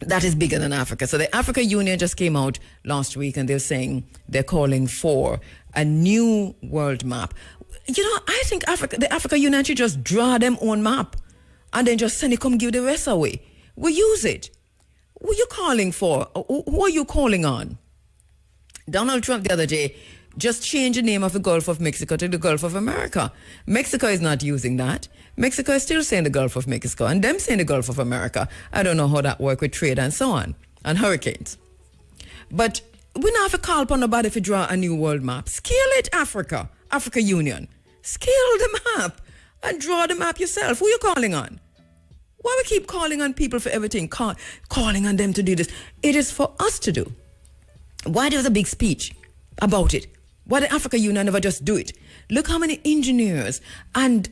That is bigger than Africa. So the African Union just came out last week and they're calling for a new world map. I think the African Union should just draw them own map and then just send it, come give the rest away. We use it. Who are you calling for? Who are you calling on? Donald Trump the other day just changed the name of the Gulf of Mexico to the Gulf of America. Mexico is not using that. Mexico is still saying the Gulf of Mexico and them saying the Gulf of America. I don't know how that works with trade and so on, and hurricanes. But we don't have to call upon nobody to draw a new world map. Scale it, Africa Union. Scale the map and draw the map yourself. Who are you calling on? Why we keep calling on people for everything, calling on them to do this? It is for us to do. Why there was a big speech about it? Why the African Union never just do it? Look how many engineers and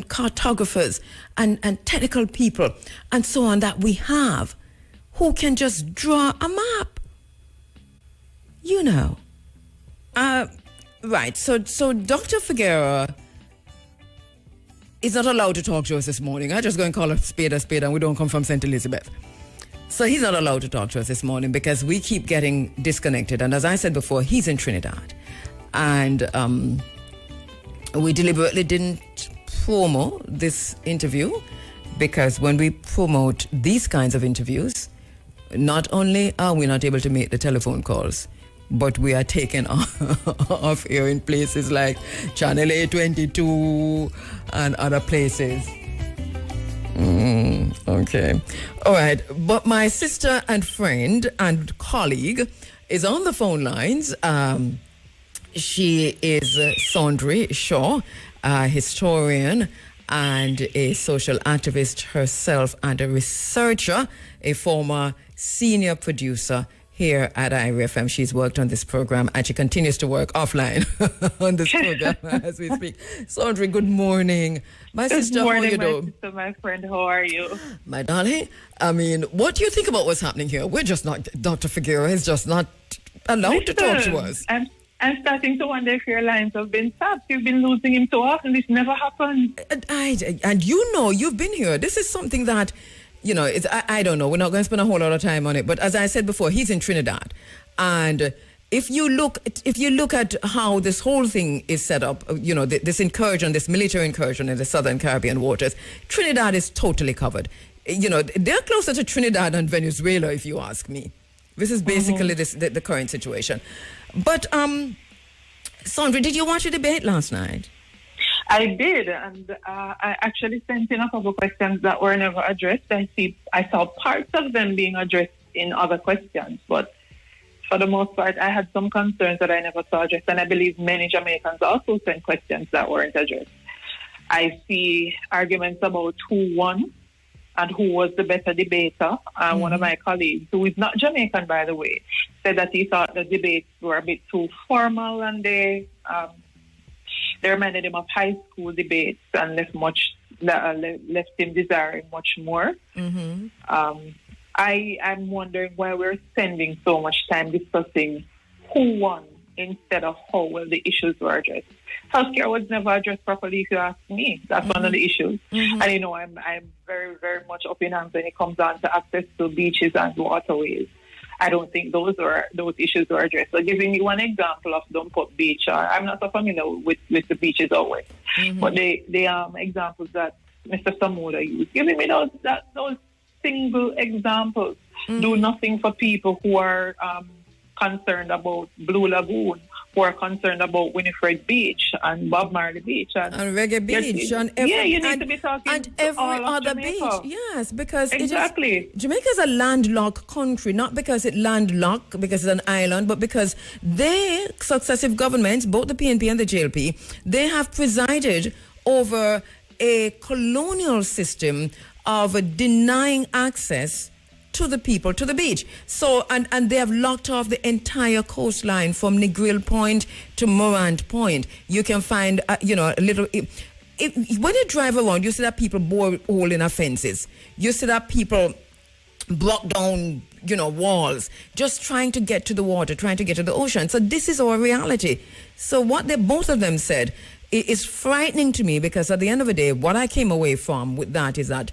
cartographers and technical people and so on that we have who can just draw a map. Right, so Dr. Figueroa is not allowed to talk to us this morning. I just go and call a spade, and we don't come from St. Elizabeth. So he's not allowed to talk to us this morning because we keep getting disconnected. And as I said before, he's in Trinidad. And we deliberately didn't promo this interview because when we promote these kinds of interviews, not only are we not able to make the telephone calls, but we are taken off air in places like Channel A22 and other places. Okay. All right. But my sister and friend and colleague is on the phone lines. She is Sondri Shaw, a historian and a social activist herself and a researcher, a former senior producer here at IRFM. She's worked on this program and she continues to work offline on this program as we speak. Sondri, good morning. My sister, how are you doing? Sister, my friend, how are you? My darling, what do you think about what's happening here? We're just not, Dr. Figueroa is just not allowed to talk to us. I'm starting to wonder if your lines have been tapped. You've been losing him so often. This never happened. And you've been here. This is something that, I don't know. We're not going to spend a whole lot of time on it. But as I said before, he's in Trinidad. And if you look at how this whole thing is set up, this incursion, this military incursion in the southern Caribbean waters, Trinidad is totally covered. They're closer to Trinidad than Venezuela, if you ask me. This is basically the current situation. But, Sondri, did you watch the debate last night? I did, and I actually sent in a couple of questions that were never addressed. I saw parts of them being addressed in other questions, but for the most part, I had some concerns that I never saw addressed, and I believe many Jamaicans also sent questions that weren't addressed. I see arguments about who won and who was the better debater. One of my colleagues, who is not Jamaican, by the way, said that he thought the debates were a bit too formal and they reminded him of high school debates and left him desiring much more. I'm wondering why we're spending so much time discussing who won instead of how well the issues were addressed. Healthcare was never addressed properly, if you ask me. That's one of the issues. And I'm very, very much up in arms when it comes down to access to beaches and waterways. I don't think those issues were addressed. So giving you one example of Dumput Beach, I'm not so familiar with the beaches always, but the examples that Mr. Samuda used, giving me those single example. Do nothing for people who are concerned about Blue Lagoon, who are concerned about Winifred Beach and Bob Marley Beach and Reggae Beach you need to be talking and to every all other of Jamaica. beach. Yes, because Exactly. Jamaica is a landlocked country, not because it's landlocked, because it's an island, but because they, successive governments, both the PNP and the JLP, they have presided over a colonial system of denying access to the people, to the beach. So, and they have locked off the entire coastline from Negril Point to Morant Point. You can find, a little... when you drive around, you see that people bore hole in our fences. You see that people block down, walls, just trying to get to the water, trying to get to the ocean. So this is our reality. So what both of them said is frightening to me, because at the end of the day, what I came away from with that is that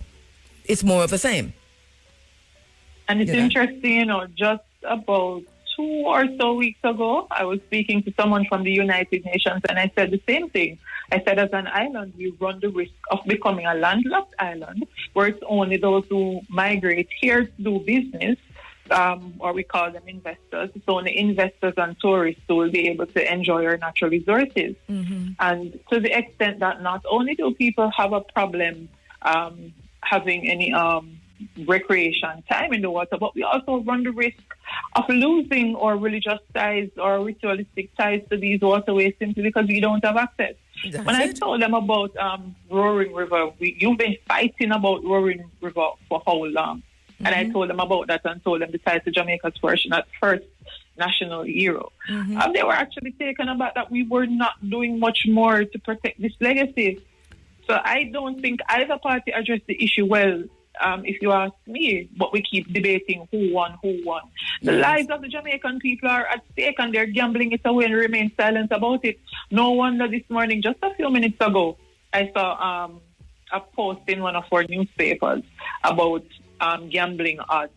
it's more of the same. And it's interesting, just about 2 or so weeks ago, I was speaking to someone from the United Nations, and I said the same thing. I said, as an island, we run the risk of becoming a landlocked island, where it's only those who migrate here to do business, or we call them investors. It's only investors and tourists who will be able to enjoy our natural resources. Mm-hmm. And to the extent that not only do people have a problem having any recreation time in the water, but we also run the risk of losing our religious ties or ritualistic ties to these waterways simply because we don't have access. I told them about Roaring River, you've been fighting about Roaring River for how long? Mm-hmm. And I told them about that and told them the ties to Jamaica's first national hero. Mm-hmm. And they were actually taken aback that we were not doing much more to protect this legacy. So I don't think either party addressed the issue well. If you ask me, but we keep debating who won. The lives of the Jamaican people are at stake, and they're gambling it away and remain silent about it. No wonder this morning, just a few minutes ago, I saw a post in one of our newspapers about gambling odds.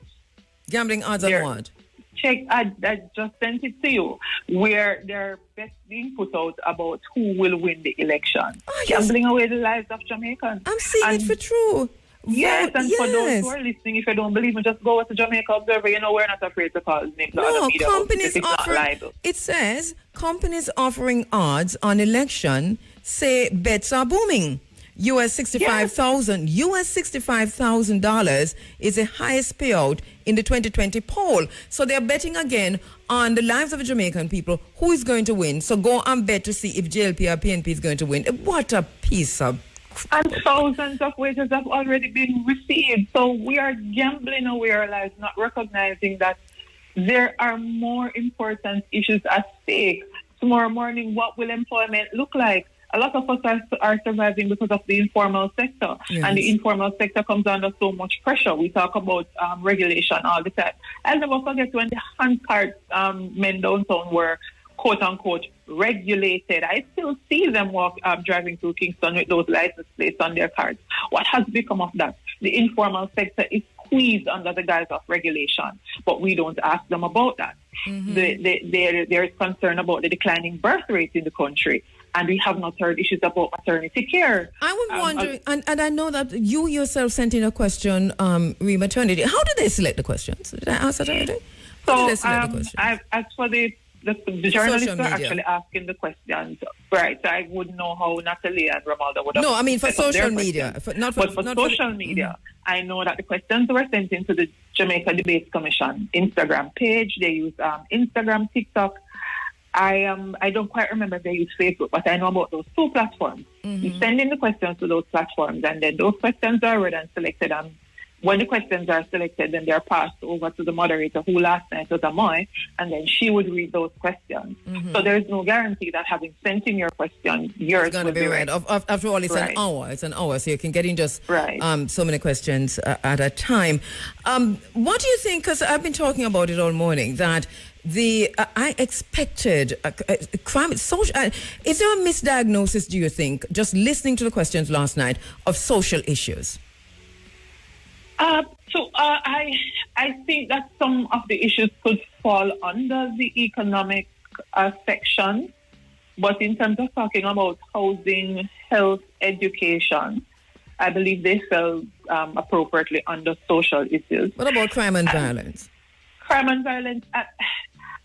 Gambling odds on what? Check, I just sent it to you, where they're best being put out about who will win the election. Oh, yes. Gambling away the lives of Jamaicans. I'm seeing it for true. Yes, and for those who are listening, if you don't believe me, just go to Jamaica Observer. We're not afraid to call names. No, companies offering. It says companies offering odds on election say bets are booming. $65,000 is the highest payout in the 2020 poll. So they're betting again on the lives of the Jamaican people. Who is going to win? So go and bet to see if JLP or PNP is going to win. What a piece of... And thousands of wages have already been received. So we are gambling away our lives, not recognizing that there are more important issues at stake. Tomorrow morning, what will employment look like? A lot of us are surviving because of the informal sector. Yes. And the informal sector comes under so much pressure. We talk about regulation all the time. I'll never forget when the handcart men downtown were quote-unquote regulated. I still see them driving through Kingston with those license plates on their cars. What has become of that? The informal sector is squeezed under the guise of regulation, but we don't ask them about that. Mm-hmm. There is concern about the declining birth rate in the country, and we have not heard issues about maternity care. I was wondering, and I know that you yourself sent in a question, re-maternity. How did they select the questions? Did I ask that already? How did they select the questions? As for the journalists are actually asking the questions, right? So I wouldn't know how Natalie and Romaldo would have. No, I mean for social media. For social media, I know that the questions were sent into the Jamaica Debates Commission Instagram page. They use Instagram, TikTok. I don't quite remember if they use Facebook, but I know about those two platforms. Mm-hmm. You send in the questions to those platforms, and then those questions are read and selected. When the questions are selected, then they're passed over to the moderator, who last night was Amoy, and then she would read those questions. Mm-hmm. So there's no guarantee that having sent in your question, yours going to be read. After all, it's an hour. It's an hour, so you can get in just so many questions at a time. What do you think? Because I've been talking about it all morning, that I expected crime. Social. Is there a misdiagnosis, do you think, just listening to the questions last night, of social issues? I think that some of the issues could fall under the economic section, but in terms of talking about housing, health, education, I believe they fell appropriately under social issues. What about crime and violence? Crime and violence,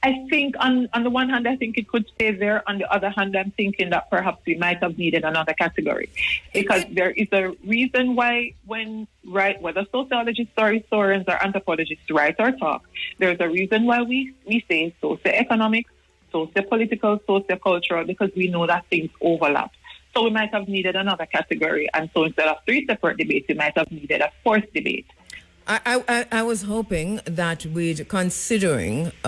I think on the one hand, I think it could stay there. On the other hand, I'm thinking that perhaps we might have needed another category. Because there is a reason why whether sociologists or historians or anthropologists write or talk, there's a reason why we say socioeconomic, sociopolitical, sociocultural, because we know that things overlap. So we might have needed another category. And so instead of 3 separate debates, we might have needed a 4th debate. I was hoping that we'd considering it's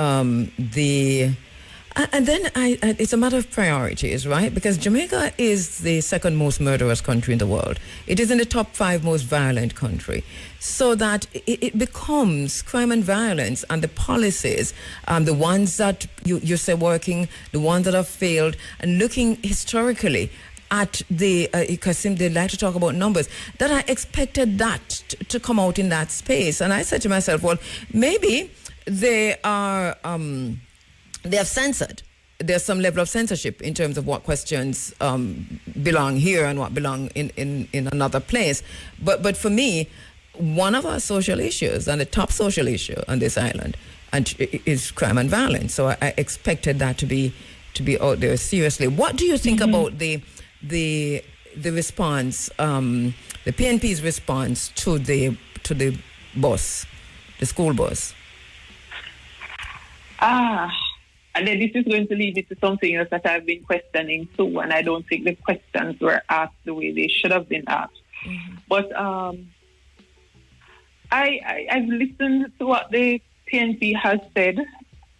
a matter of priorities, right? Because Jamaica is the second most murderous country in the world. It is in the top 5 most violent country. So that it becomes crime and violence and the policies, the ones that you say working, the ones that have failed, and looking historically at because they like to talk about numbers, that I expected that to come out in that space. And I said to myself, well, maybe they have censored. There's some level of censorship in terms of what questions belong here and what belong in another place. But for me, one of our social issues and the top social issue on this island is crime and violence. So I expected that to be out there seriously. What do you think about the response, the PNP's response to the bus, the school bus? And then this is going to lead me to something else that I've been questioning too, and I don't think the questions were asked the way they should have been asked. But I've listened to what the PNP has said.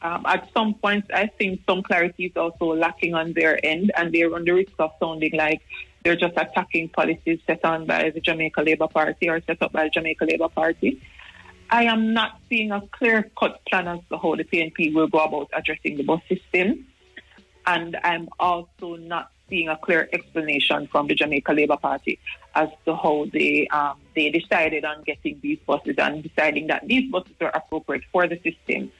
At some points, I think some clarity is also lacking on their end, and they're on the risk of sounding like they're just attacking policies set on by the Jamaica Labour Party or set up by the Jamaica Labour Party. I am not seeing a clear-cut plan as to how the PNP will go about addressing the bus system, and I'm also not seeing a clear explanation from the Jamaica Labour Party as to how they decided on getting these buses and deciding that these buses are appropriate for the system.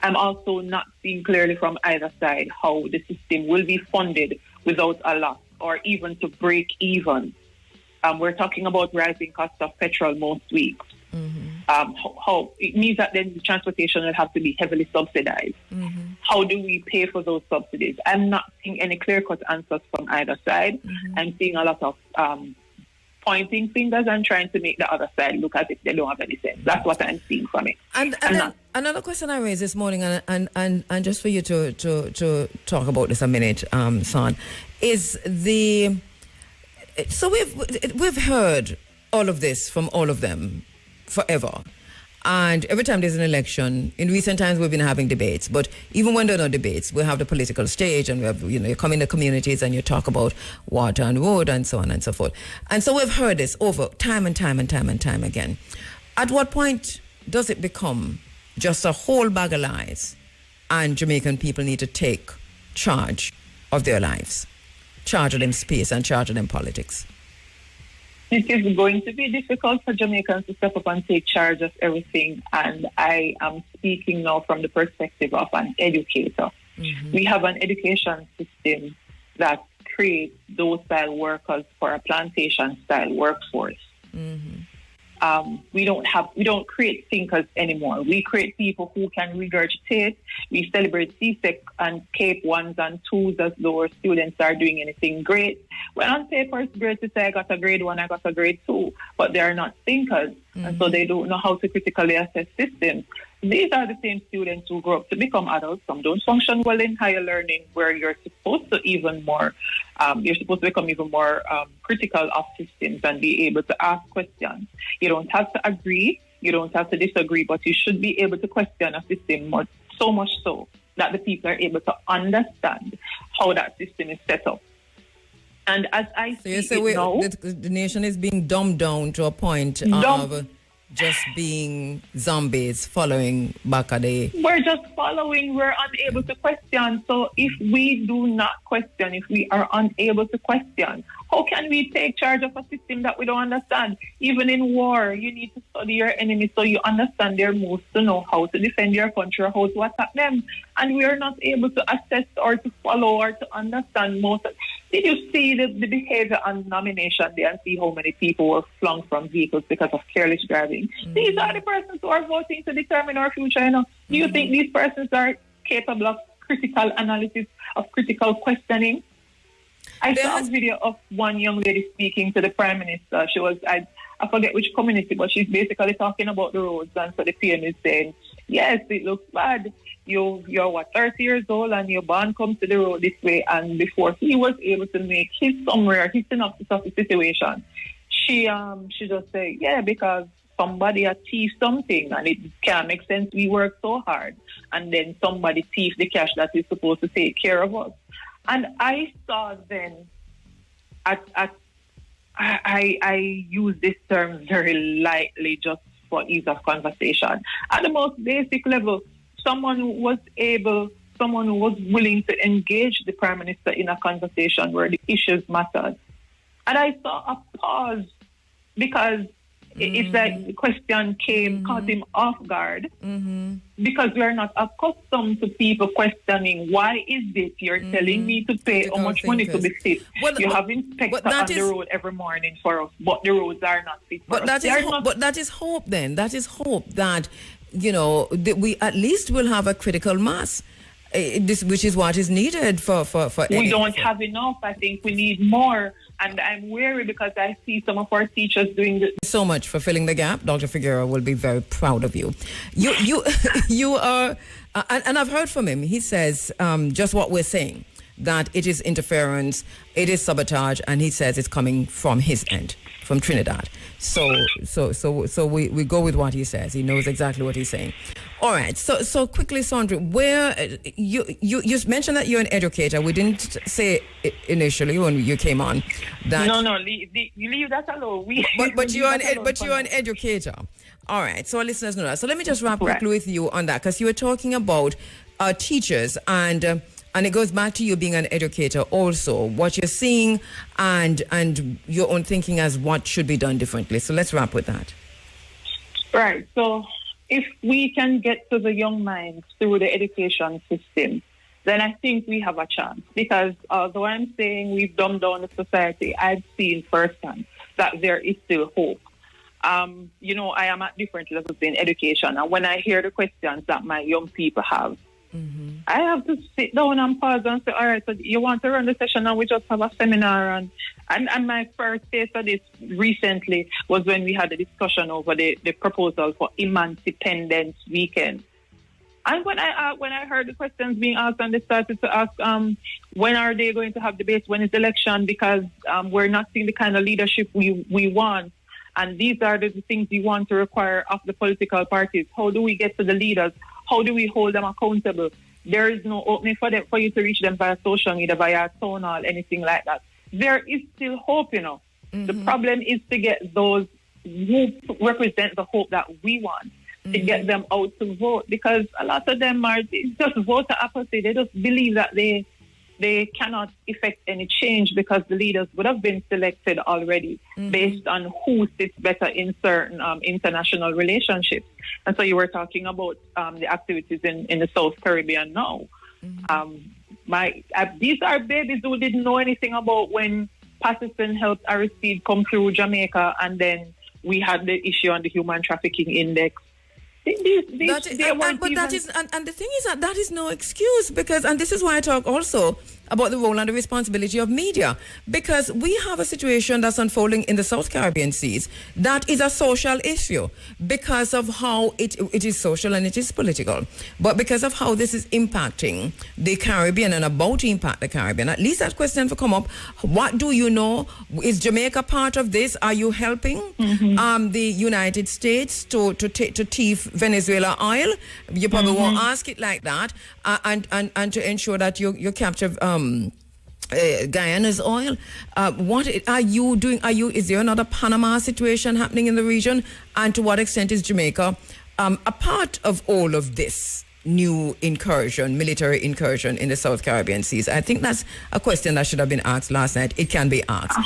I'm also not seeing clearly from either side how the system will be funded without a loss or even to break even. We're talking about rising costs of petrol most weeks. How it means that then the transportation will have to be heavily subsidized. How do we pay for those subsidies? I'm not seeing any clear-cut answers from either side. I'm seeing a lot of pointing fingers and trying to make the other side look as if they don't have any sense. That's what I'm seeing from it. And then another question I raised this morning, and just for you to talk about this a minute, Son, is so we've heard all of this from all of them forever. And every time there's an election, in recent times we've been having debates, but even when there are no debates, we have the political stage, and we have, you come in the communities and you talk about water and road and so on and so forth. And so we've heard this over time and time and time and time again. At what point does it become just a whole bag of lies and Jamaican people need to take charge of their lives, charge of them space and charge of them politics? It is going to be difficult for Jamaicans to step up and take charge of everything. And I am speaking now from the perspective of an educator. We have an education system that creates those style workers for a plantation style workforce. We don't create thinkers anymore. We create people who can regurgitate. We celebrate CSEC and CAPE 1s and 2s as though our students are doing anything great. When on paper it's great to say I got a grade 1, I got a grade 2, but they are not thinkers, and so they don't know how to critically assess systems. These are the same students who grow up to become adults. Some don't function well in higher learning, where you're supposed to become even more critical of systems and be able to ask questions. You don't have to agree, you don't have to disagree, but you should be able to question a system so much so that the people are able to understand how that system is set up. And as I see it now, the nation is being dumbed down to a point of just being zombies following back a day. We're just following. We're unable to question. So if we do not question, if we are unable to question, how can we take charge of a system that we don't understand? Even in war, you need to study your enemy so you understand their moves to know how to defend your country or how to attack them. And we are not able to assess or to follow or to understand most. Did you see the behavior on nomination day and see how many people were flung from vehicles because of careless driving? These are the persons who are voting to determine our future. You know? Do you think these persons are capable of critical analysis, of critical questioning? I saw a video of one young lady speaking to the Prime Minister. She was, I forget which community, but she's basically talking about the roads. And so the PM is saying, yes, it looks bad. You're 30 years old and your bond comes to the road this way. And before he was able to make his summary or his synopsis of the situation, she just said, yeah, because somebody achieved something and it can't make sense. We work so hard. And then somebody thieved the cash that is supposed to take care of us. And I saw then, I use this term very lightly just for ease of conversation. At the most basic level, someone who was willing to engage the Prime Minister in a conversation where the issues mattered. And I saw a pause because it's like the question caught him off guard because we're not accustomed to people questioning, why is this? You're telling me to pay how much money to be fit. You have inspectors on the road every morning for us, but the roads are not fit for us. But that is hope then. That is hope that, you know, that we at least will have a critical mass. Which is what is needed for we don't have enough. I think we need more, and I'm wary because I see some of our teachers doing this. So much for filling the gap. Dr. Figueroa will be very proud of you. You are, and I've heard from him. He says just what we're saying, that it is interference, it is sabotage, and he says it's coming from his end, from Trinidad. So we go with what he says. He knows exactly what he's saying. All right. So quickly, Sandra, where you mentioned that you're an educator. We didn't say initially when you came on that. No, leave that alone. But you're an educator. All right. So our listeners know that. So let me just wrap quickly with you on that, because you were talking about teachers and it goes back to you being an educator also, what you're seeing and your own thinking as what should be done differently. So let's wrap with that. Right. So if we can get to the young minds through the education system, then I think we have a chance. Because although I'm saying we've dumbed down the society, I've seen firsthand that there is still hope. You know, I am at different levels in education. And when I hear the questions that my young people have, I have to sit down and pause and say, all right, so you want to run the session and we just have a seminar. And my first taste of this recently was when we had a discussion over the proposal for Emancipendence Weekend. And when I heard the questions being asked and they started to ask, when are they going to have debates, when is the election, because we're not seeing the kind of leadership we want. And these are the things we want to require of the political parties. How do we get to the leaders? How do we hold them accountable? There is no opening for you to reach them via social media, via town hall, anything like that. There is still hope, you know. The problem is to get those who represent the hope that we want, to get them out to vote, because a lot of them are just voter apathy. They just believe that they cannot effect any change because the leaders would have been selected already based on who sits better in certain international relationships. And so you were talking about the activities in the South Caribbean now. These are babies who didn't know anything about when Patterson helped Aristide come through Jamaica, and then we had the issue on the human trafficking index. And the thing is that is no excuse, because, and this is why I talk also about the role and the responsibility of media, because we have a situation that's unfolding in the South Caribbean seas that is a social issue because of how it is social and it is political, but because of how this is impacting the Caribbean and about to impact the Caribbean. At least that question will come up. What do you know? Is Jamaica part of this? Are you helping the United States to thief Venezuela oil? You probably won't ask it like that, and to ensure that you capture Guyana's oil. What are you doing? Is there another Panama situation happening in the region? And to what extent is Jamaica a part of all of this new military incursion in the South Caribbean seas? I think that's a question that should have been asked last night. It can be asked.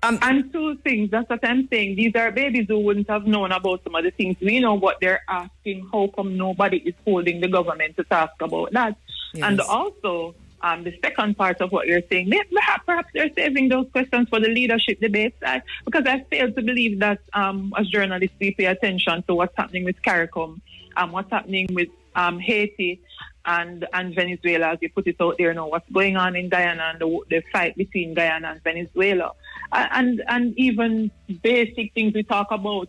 And two things, that's what I'm saying. These are babies who wouldn't have known about some of the things we know, but they're asking how come nobody is holding the government to task about that. Yes. And also, the second part of what you're saying, perhaps they're saving those questions for the leadership debates, because I fail to believe that as journalists we pay attention to what's happening with CARICOM, what's happening with Haiti and Venezuela, as you put it out there now, what's going on in Guyana and the fight between Guyana and Venezuela. And even basic things we talk about,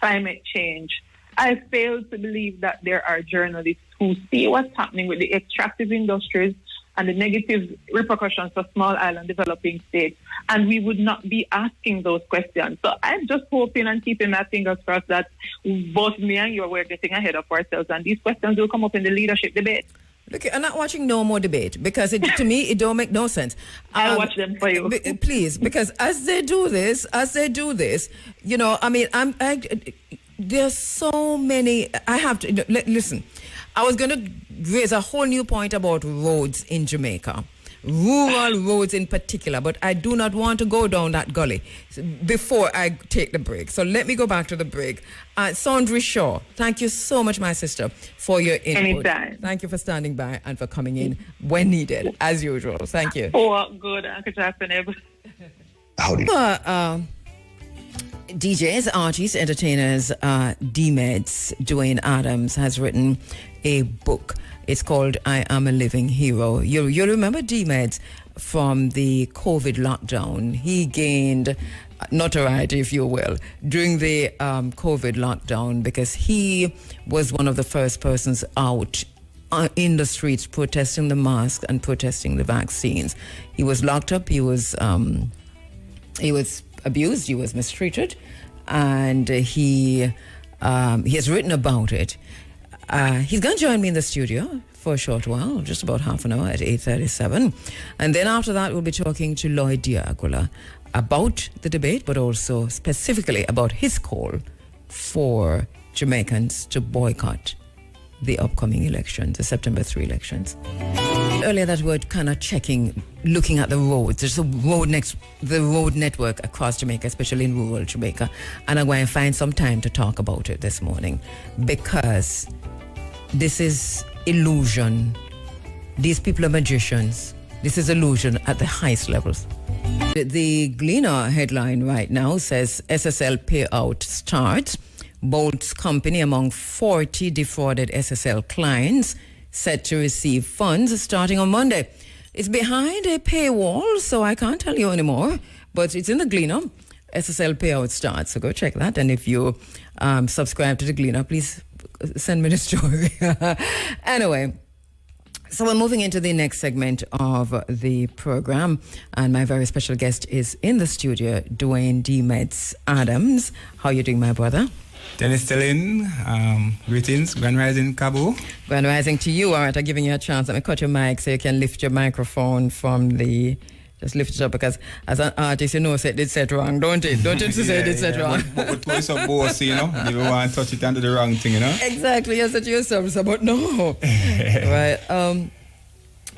climate change. I fail to believe that there are journalists who see what's happening with the extractive industries and the negative repercussions for small island developing states, and we would not be asking those questions. So I'm just hoping and keeping my fingers crossed that both me and you are getting ahead of ourselves, and these questions will come up in the leadership debate. Look, I'm not watching no more debate because to me it don't make no sense. I'll watch them for you, please, because as they do this, you know, I mean, there's so many. I have to listen. I was going to raise a whole new point about roads in Jamaica, rural roads in particular, but I do not want to go down that gully before I take the break. So let me go back to the break. Saundry Shaw, thank you so much, my sister, for your input. Anytime. Thank you for standing by and for coming in when needed, as usual. Thank you. Oh, good. Uncle Jackson. Howdy. DJs, artists, entertainers, D-Meds, Dwayne Adams has written a book. It's called I Am a Living Hero. You remember D-Meds from the COVID lockdown. He gained notoriety, if you will, during the COVID lockdown because he was one of the first persons out in the streets protesting the masks and protesting the vaccines. He was locked up. He was abused, he was mistreated, and he has written about it. He's going to join me in the studio for a short while, just about half an hour at 8:37. And then after that, we'll be talking to Lloyd Diagola about the debate, but also specifically about his call for Jamaicans to boycott the upcoming elections, the September 3 elections. Earlier that we were kind of looking at the roads. There's the road network across Jamaica, especially in rural Jamaica. And I'm going to find some time to talk about it this morning because this is illusion. These people are magicians. This is illusion at the highest levels. The Gleaner headline right now says SSL payout starts. Bolt's company among 40 defrauded SSL clients set to receive funds starting on Monday. It's behind a paywall, so I can't tell you anymore, but it's in the Gleaner. SSL payout starts, so go check that. And if you subscribe to the Gleaner, please send me the story. Anyway, so we're moving into the next segment of the program, and my very special guest is in the studio, Dwayne D-Meds Adams. How are you doing, my brother? Dennis Stellin, greetings, Grand Rising Kabu. Grand Rising to you. All right, I'm giving you a chance. Let me cut your mic so you can lift your microphone from the... Just lift it up because as an artist, you know, it's set wrong, don't it? Don't you say it's set wrong? But it's a boss, you know. You don't want to touch it under the wrong thing, you know? Exactly. You said to yourself, but no. Right.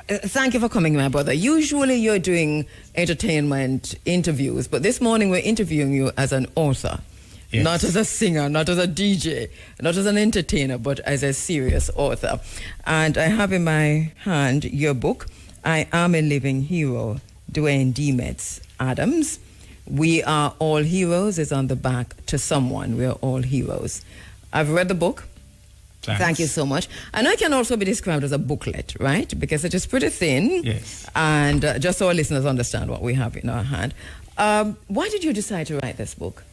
Thank you for coming, my brother. Usually you're doing entertainment interviews, but this morning we're interviewing you as an author. Yes. Not as a singer, not as a DJ, not as an entertainer, but as a serious author. And I have in my hand your book, I Am a Living Hero, Dwayne D-Meds Adams. We are all heroes is on the back to someone. We are all heroes. I've read the book. Thanks. Thank you so much. I know it can also be described as a booklet, right? Because it is pretty thin. Yes. And just so our listeners understand what we have in our hand. Why did you decide to write this book?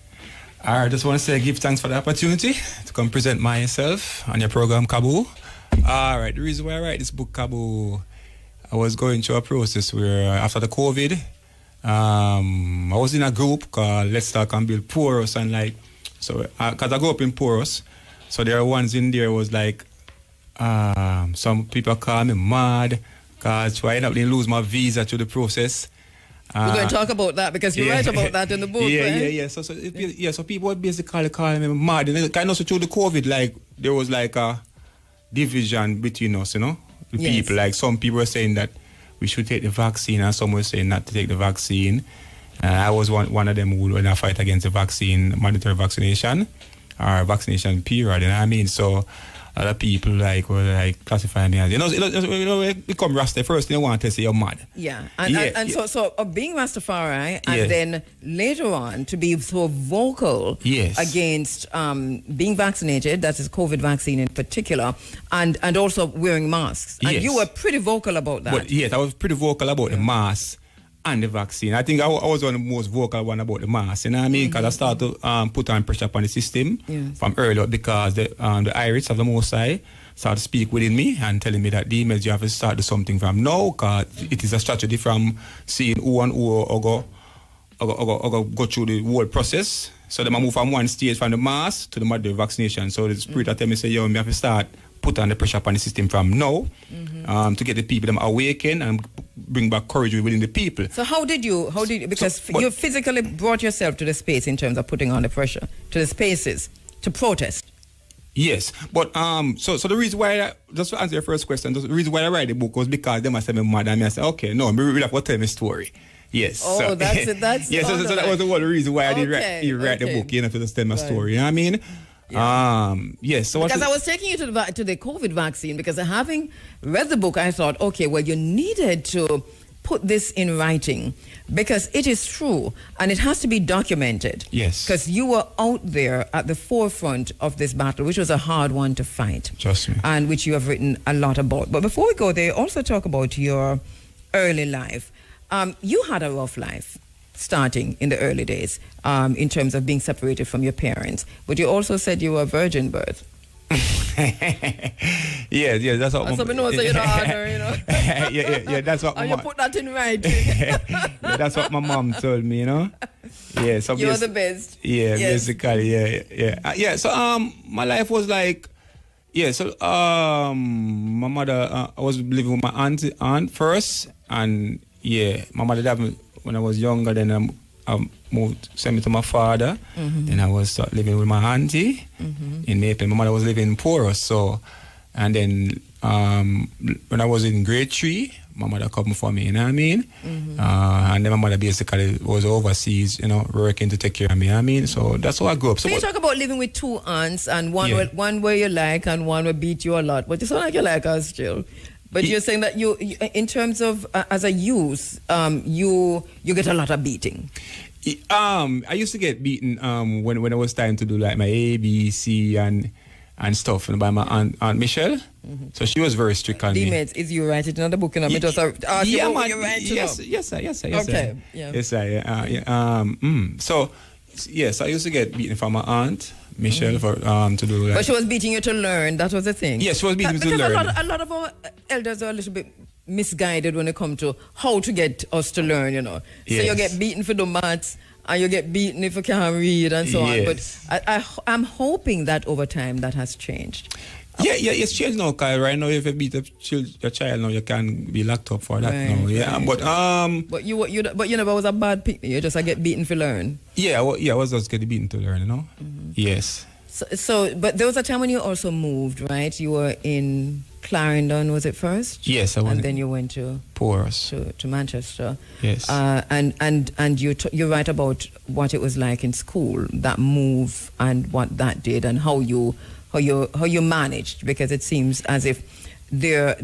I just want to say give thanks for the opportunity to come present myself on your program, Kabu. All right, the reason why I write this book, Kabu, I was going through a process where after the COVID, I was in a group called Let's Talk and Build Porous, and like, so, because I grew up in Porous, so there are ones in there was like, some people call me mad, because I ended up losing my visa through the process. We're going to talk about that because you write about that in the book, right? Yeah. So people would basically calling me mad. And kind of through the COVID, like, there was like a division between us, you know, the people. Like, some people were saying that we should take the vaccine and some were saying not to take the vaccine. I was one of them who in a fight against the vaccine, mandatory vaccination or vaccination period. You know what I mean? So other people were classifying me as become Rasta first. They want to say you're mad. Yeah, and so being Rastafari, and then later on to be so vocal against being vaccinated, that is COVID vaccine in particular, and also wearing masks. And you were pretty vocal about that. But yes, I was pretty vocal about the mask and the vaccine. I think I was one of the most vocal one about the mask. You know what I mean? Because I started to put on pressure upon the system from early because the Irish of the Most High started to speak within me and telling me that demons, you have to start do something from now, because it is a strategy from seeing who and who or go through the whole process. So then I move from one stage from the mask to the mandatory vaccination. So the spirit tell me, say, yo, me have to start put on the pressure upon the system from now to get the people them awaken and bring back courage within the people. So how did you, because you physically brought yourself to the space in terms of putting on the pressure, to the spaces, to protest? Yes, but so the reason why, just to answer your first question, the reason why I write the book was because they must have been mad, and I said, okay, no, I'm really have to tell me a story. Yes. Oh, so, that's yes. So that was the one reason why I did write the book, to just tell my story. You know what I mean? Yeah. Yes. So because I was taking you to the COVID vaccine, because having read the book, I thought, okay, well, you needed to put this in writing because it is true and it has to be documented. Yes. Because you were out there at the forefront of this battle, which was a hard one to fight. Trust me. And which you have written a lot about. But before we go there, also talk about your early life. You had a rough life starting in the early days in terms of being separated from your parents. But you also said you were a virgin birth. yes, that's what. So we know, so you don't honor, yeah, that's what. And you put that in writing. Yeah, that's what my mom told me, Yeah, so you're the best. Yeah, yes. Basically, yeah. So my life was like, So my mother, I was living with my aunt first, and my mother died when I was younger. Then I sent me to my father. Then I was living with my auntie in Maple. My mother was living in Porus. So, and then when I was in grade 3, my mother come for me, you know what I mean? And then my mother basically was overseas, working to take care of me, you know what I mean? So that's how I grew up. So you talk about living with 2 aunts, and one where you like and one will beat you a lot. But you sound like you like us still. But you're saying that you in terms of as a youth, you get a lot of beating. I used to get beaten when it was time to do like my A, B, C and stuff, by my aunt Michelle. So she was very strict on me. D-mates, is you write it in the book? Yes, okay. So yes, I used to get beaten from my aunt Michelle for to do that. But she was beating you to learn. That was the thing. Yes, she was beating me to learn. Because a lot of our elders are a little bit misguided when it comes to how to get us to learn. So you get beaten for the maths, and you get beaten if you can't read and so on. But I'm hoping that over time that has changed. Yeah, it's changed now, Kyle. Right now, if you beat your child now, you can be locked up for that now. Yeah, right. But you never was a bad pick. You just get beaten for learn. I was just getting beaten to learn. Yes. So, but there was a time when you also moved, right? You were in Clarendon, was it first? Yes, I went. And then you went to Porus, to Manchester. Yes. And you write about what it was like in school, that move and what that did, and how you managed, because it seems as if there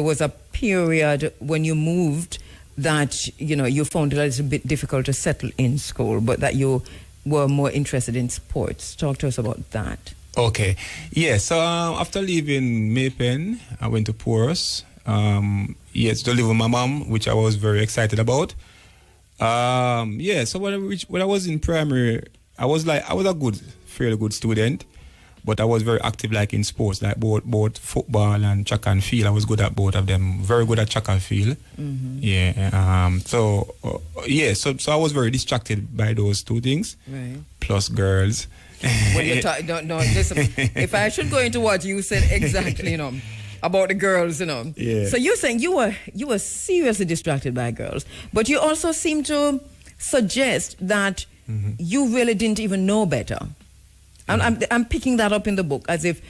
was a period when you moved that you found it a little bit difficult to settle in school, but that you were more interested in sports. Talk to us about that. Okay. Yeah, so after leaving Maypen, I went to Porus. To live with my mom, which I was very excited about. So when I was in primary, I was a fairly good student, but I was very active in sports, both football and track and field. I was good at both of them. Very good at track and field. So I was very distracted by those 2 things. Right. Plus girls. When you listen, if I should go into what you said exactly, about the girls, Yeah. So you're saying you were seriously distracted by girls, but you also seem to suggest that you really didn't even know better. I'm picking that up in the book, as if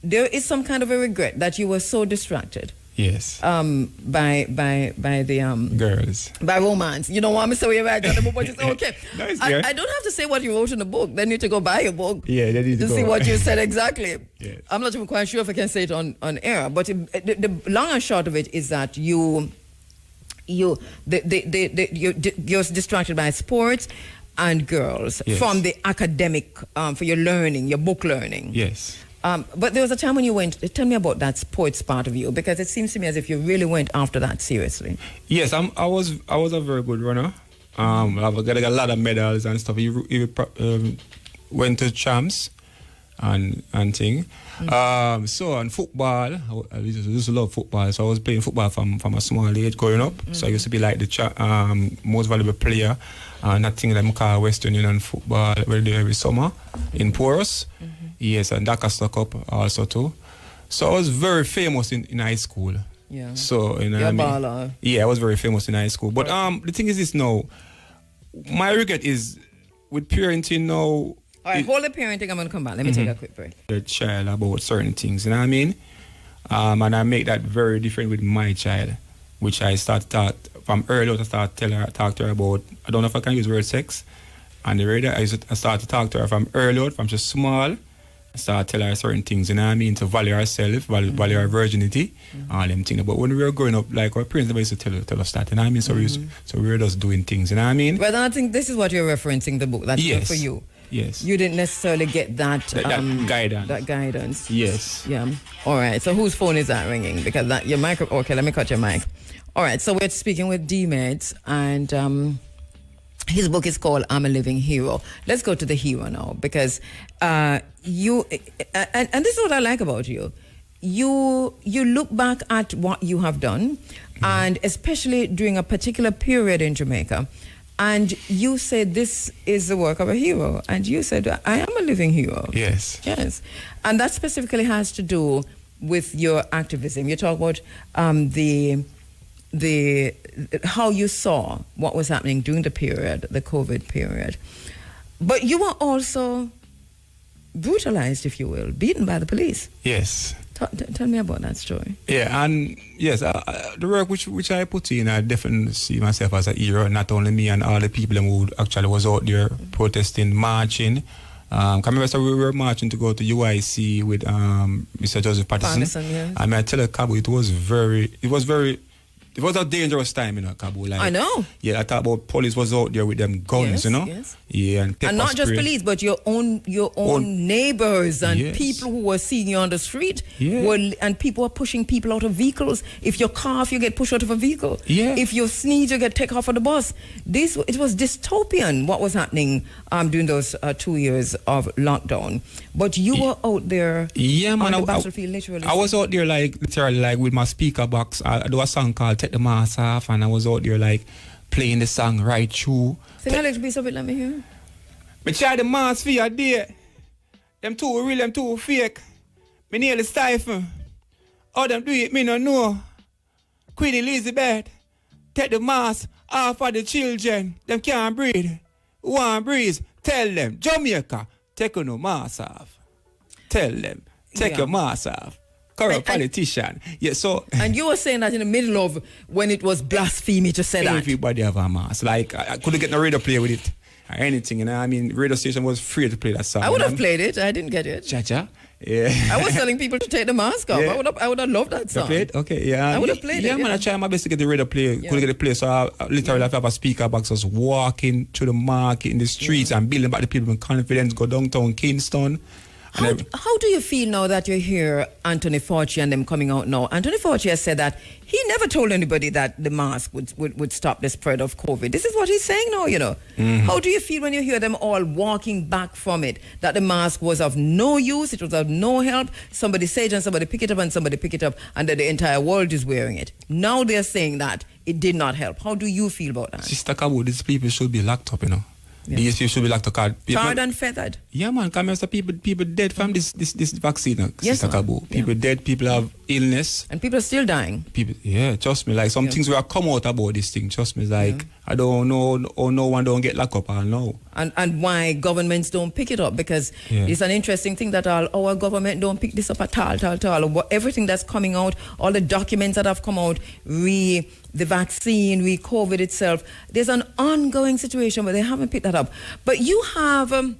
there is some kind of a regret that you were so distracted. Yes. By the Girls. by romance. You don't want me to say what you write on the book, but it's okay. No, it's I don't have to say what you wrote in the book. They need to go buy your book. Yeah, they need to go. See what you said exactly. Yes. I'm not even quite sure if I can say it on air, but the long and short of it is that you're distracted by sports and girls from the academic, for your learning, your book learning. Yes. But there was a time when you went, tell me about that sports part of you, because it seems to me as if you really went after that seriously. Yes, I was a very good runner. I've got a lot of medals and stuff. You went to champs and thing. So on football, I used to love football. So I was playing football from a small age growing up. So I used to be like the most valuable player. That thing that I call Western Union football we do every summer in Porus. Yes, and Dakar Cup also too. So I was very famous in high school. Yeah. So You're a baller. Yeah, I was very famous in high school. But the thing is this now, my regret is with parenting now. All right, hold the parenting. I'm going to come back. Let me take a quick break. The child about certain things, you know what I mean? And I make that very different with my child, which I start to talk from early on. I start to talk to her about, I don't know if I can use the word sex. And the radio, I start to talk to her from early on, from just small. I start to tell her certain things, you know what I mean? To value herself, value her virginity, all them things. But when we were growing up, like our parents used to tell us that, you know what I mean? So we were just doing things, you know what I mean? Well, I think this is what you're referencing, the book. That's good for you. Yes. You didn't necessarily get that guidance. That guidance. Yes. Yeah. All right. So whose phone is that ringing? Because that your mic. Okay, let me cut your mic. All right. So we're speaking with D-Meds, and his book is called I'm a Living Hero. Let's go to the hero now, because you and this is what I like about you. You look back at what you have done, and especially during a particular period in Jamaica. And you said this is the work of a hero. And you said, I am a living hero. Yes. Yes. And that specifically has to do with your activism. You talk about the how you saw what was happening during the period, the COVID period. But you were also brutalized, if you will, beaten by the police. Yes. Tell me about that story. Yeah, and yes, the work which I put in, I definitely see myself as a hero. Not only me and all the people who actually was out there protesting, marching. Remember, so we were marching to go to UIC with Mr. Joseph Patterson. Yes. I mean, I tell you, Kabu, it was a dangerous time, you know, Kabu. Like, I know. Yeah, I thought about police was out there with them guns, you know. Yes. Yeah, and pepper not just spray. police, but your own neighbors and Yes. people who were seeing you on the street. Yeah. And people were pushing people out of vehicles. If you cough, you get pushed out of a vehicle. Yeah. If you sneeze, you get taken off of the bus. It was dystopian what was happening during those 2 years of lockdown. But you were out there man, on the battlefield, literally. I was out there literally with my speaker box. I do a song called Take the Mask Off, and I was out there playing the song right through. Sing a little piece of it, let me hear. Me try the mask for your day. Them too real, them too fake. Me nearly stifle. How them do it, me no know. Queen Elizabeth, take the mask off of the children. Them can't breathe. Who want breathe? Tell them. Jamaica, take no mask off. Tell them. Take your mask off. Corrupt politician. Yeah, so. And you were saying that in the middle of when it was blasphemy to say that. Everybody have a mask. Like, I couldn't get no radio play with it. Or anything, you know. I mean, radio station was free to play that song. I would have played it. I didn't get it. Cha-cha. Yeah. I was telling people to take the mask off. Yeah. I would have loved that song. You played? Okay, yeah. I would have played it. Yeah, man, I tried my best to get the radio play. Couldn't get the play, so I literally have a speaker box. I was walking through the market in the streets and building back the people with confidence, go downtown Kingston. How do you feel now that you hear Anthony Fauci and them coming out now? Anthony Fauci has said that he never told anybody that the mask would stop the spread of COVID. This is what he's saying now, you know. Mm-hmm. How do you feel when you hear them all walking back from it, that the mask was of no use, it was of no help, somebody say it and somebody pick it up and somebody pick it up, and that the entire world is wearing it. Now they're saying that it did not help. How do you feel about that? Sister Kabu, these people should be locked up, you know. Yeah. These people should be locked up. Tarred and feathered. Yeah, man. Because people dead from this vaccine. Yes, Sister Kabu. People dead. People have illness. And people are still dying. People, trust me. Like some things we have come out about this thing. Trust me, like I don't know, or no one don't get locked up, I know. And why governments don't pick it up, because it's an interesting thing that our government don't pick this up at all. Everything that's coming out, all the documents that have come out, the vaccine, COVID itself, there's an ongoing situation where they haven't picked that up. But you have...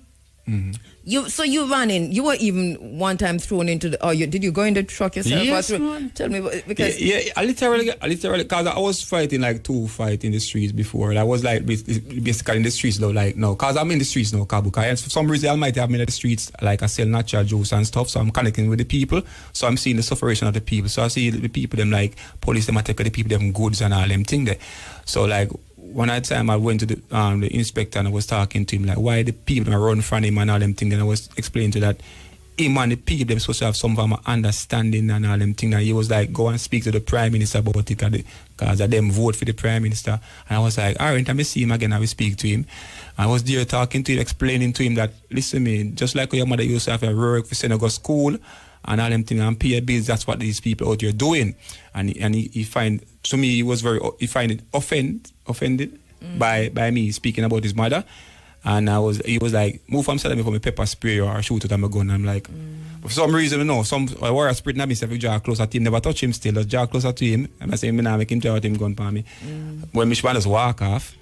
You ran in. You were even one time thrown into the. Did you go in the truck yourself? Yes, man. Tell me because. I literally, because I was fighting like 2 fights in the streets before. I was like basically in the streets though, like no, because I'm in the streets now, Kabu. Because for some reason I might have been in the streets, like I sell natural juice and stuff. So I'm connecting with the people. So I'm seeing the sufferation of the people. So I see the people them like police them attack the people them goods and all them thing there. So like. One time I went to the inspector and I was talking to him like why the people run from him and all them things. Then I was explaining to that him and the people them supposed to have some form of understanding and all them things. And he was like go and speak to the Prime Minister about it because of them vote for the Prime Minister. And I was like alright, I may see him again, I will speak to him. I was there talking to him, explaining to him that listen me, just like your mother used to have a work for send her go school and all them things and pay bills, that's what these people out here doing. And he find, to me, he find it offended by me speaking about his mother. And he was like, move from selling me for my pepper spray or shoot it at my gun. I'm like, for some reason, I wear a spray and I myself, draw closer to him, never touch him still, just draw closer to him. And I say, me now make him draw with him gun for me. When me just walk off.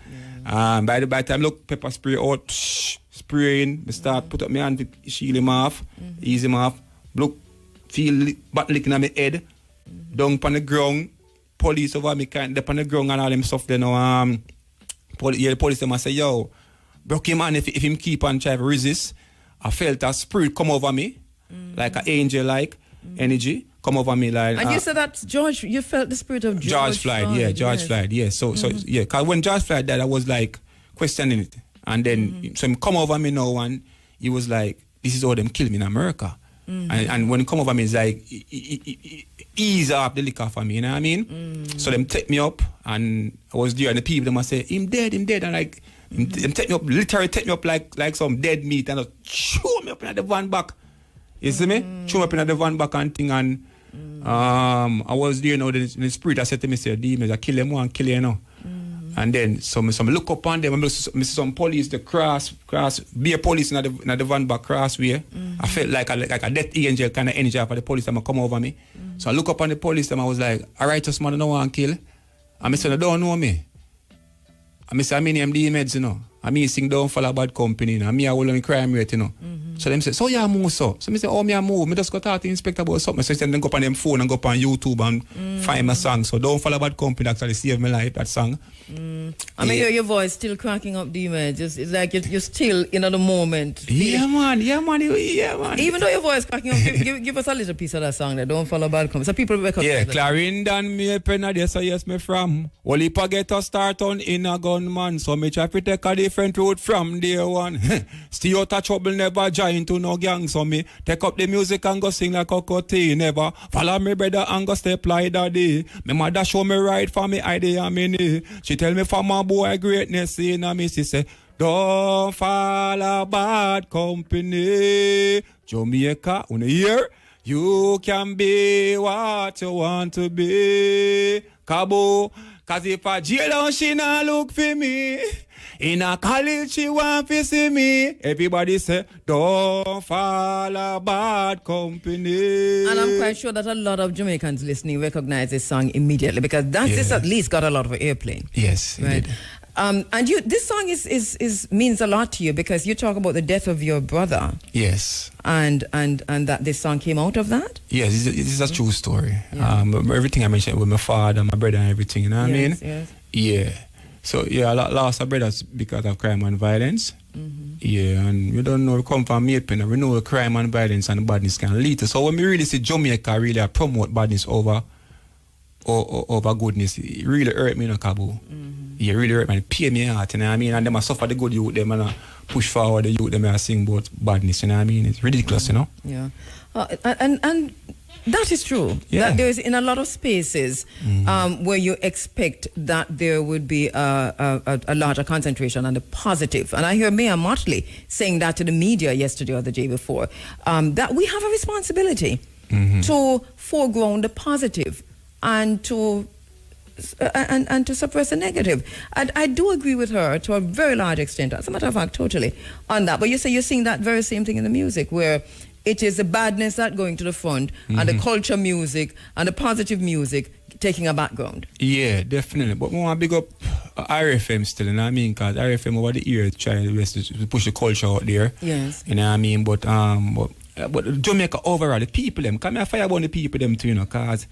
By the time, look, pepper spray out, spraying, I start put up my hand to shield him off, ease him off. Look, feel butt licking at my head, down on the ground, police over me can't dip on the ground and all them stuff. Then the police them say, yo, broke him man if him keep on try to resist. I felt a spirit come over me, like an angel like energy come over me like. And you said that George, you felt the spirit of George Floyd. Yeah, George Floyd, yeah. So yeah, because when George Floyd died, I was like questioning it, and then so him come over me now and he was like, this is how them kill me in America. And when it come over me, it's like, ease up the liquor for me, you know what I mean? So them take me up, and I was there, and the people, them must say, him dead, and like, them take me up, literally take me up like some dead meat, and just chew me up in the van back. You see me? Chew me up in the van back and thing, and I was there, the spirit, I said to me, say, demons, I kill them one, kill you, And then some look up on them, I see some police, the cross, be a police in the van back crossway. I felt like a death angel kind of energy for the police that come over me. So I look up on the police and I was like, a righteous man, no one kill. And I said, I don't know me. And I said, I mean, I'm the meds, I mean, sing down for a bad company, I mean, I will on crime rate, So them say, so yeah, move so. So I say, oh, me I move. I just go talk to the inspector about something. So then go up on them phone and go up on YouTube and find my song. So don't follow bad company actually saved my life, that song. I mean, your voice still cracking up, D-Man. It's like you're still in the moment. Yeah, man. Even though your voice cracking up, give us a little piece of that song that don't follow bad company. So people recognize yeah, that. Clarendon, me penna there, so yes, me from. Well, if I get a start on in a gunman, so me try to take a different route from day one. Stay out of trouble, never join to no gang, so me take up the music and go sing like cocotte. Never follow me brother and go step like daddy. Me mother show me right for me idea and me knee. She tell me for my boy greatness in a me, she say, don't follow bad company. Jamaica, on the year, you can be what you want to be. Kabu, cause if a jail she not look for me. In a college, she want to see me. Everybody say, don't follow bad company. And I'm quite sure that a lot of Jamaicans listening recognize this song immediately because this at least got a lot of airplay. Yes, right? It did. And this song is means a lot to you because you talk about the death of your brother. Yes. And that this song came out of that? Yes, this is a true story. Yeah. Everything I mentioned with my father, my brother and everything, you know what I mean? Yes. Yeah. So, yeah, I lost our brothers because of crime and violence. Yeah, and we don't know, we come from Maypen, we know crime and violence and badness can lead to. So when we really see Jamaica really promote badness over goodness, it really hurt me, Kabu. Yeah, really hurt me, it pain me heart, you know what I mean? And them I suffer the good youth, them and push forward the youth, them I sing about badness, you know what I mean? It's ridiculous, you know? Yeah. And that is true. Yeah. That there is in a lot of spaces where you expect that there would be a larger concentration on the positive. And I hear Mayor Motley saying that to the media yesterday or the day before, that we have a responsibility to foreground the positive and to and to suppress the negative. I do agree with her to a very large extent, as a matter of fact, totally on that. But you say you're seeing that very same thing in the music, where it is the badness that going to the front and the culture music and the positive music taking a background. Yeah, definitely. But I want to big up RFM still, you know what I mean? Because RFM over the years trying to push the culture out there. Yes. You know what I mean? But Jamaica overall, the people them, come here fire about the people them too, you know, because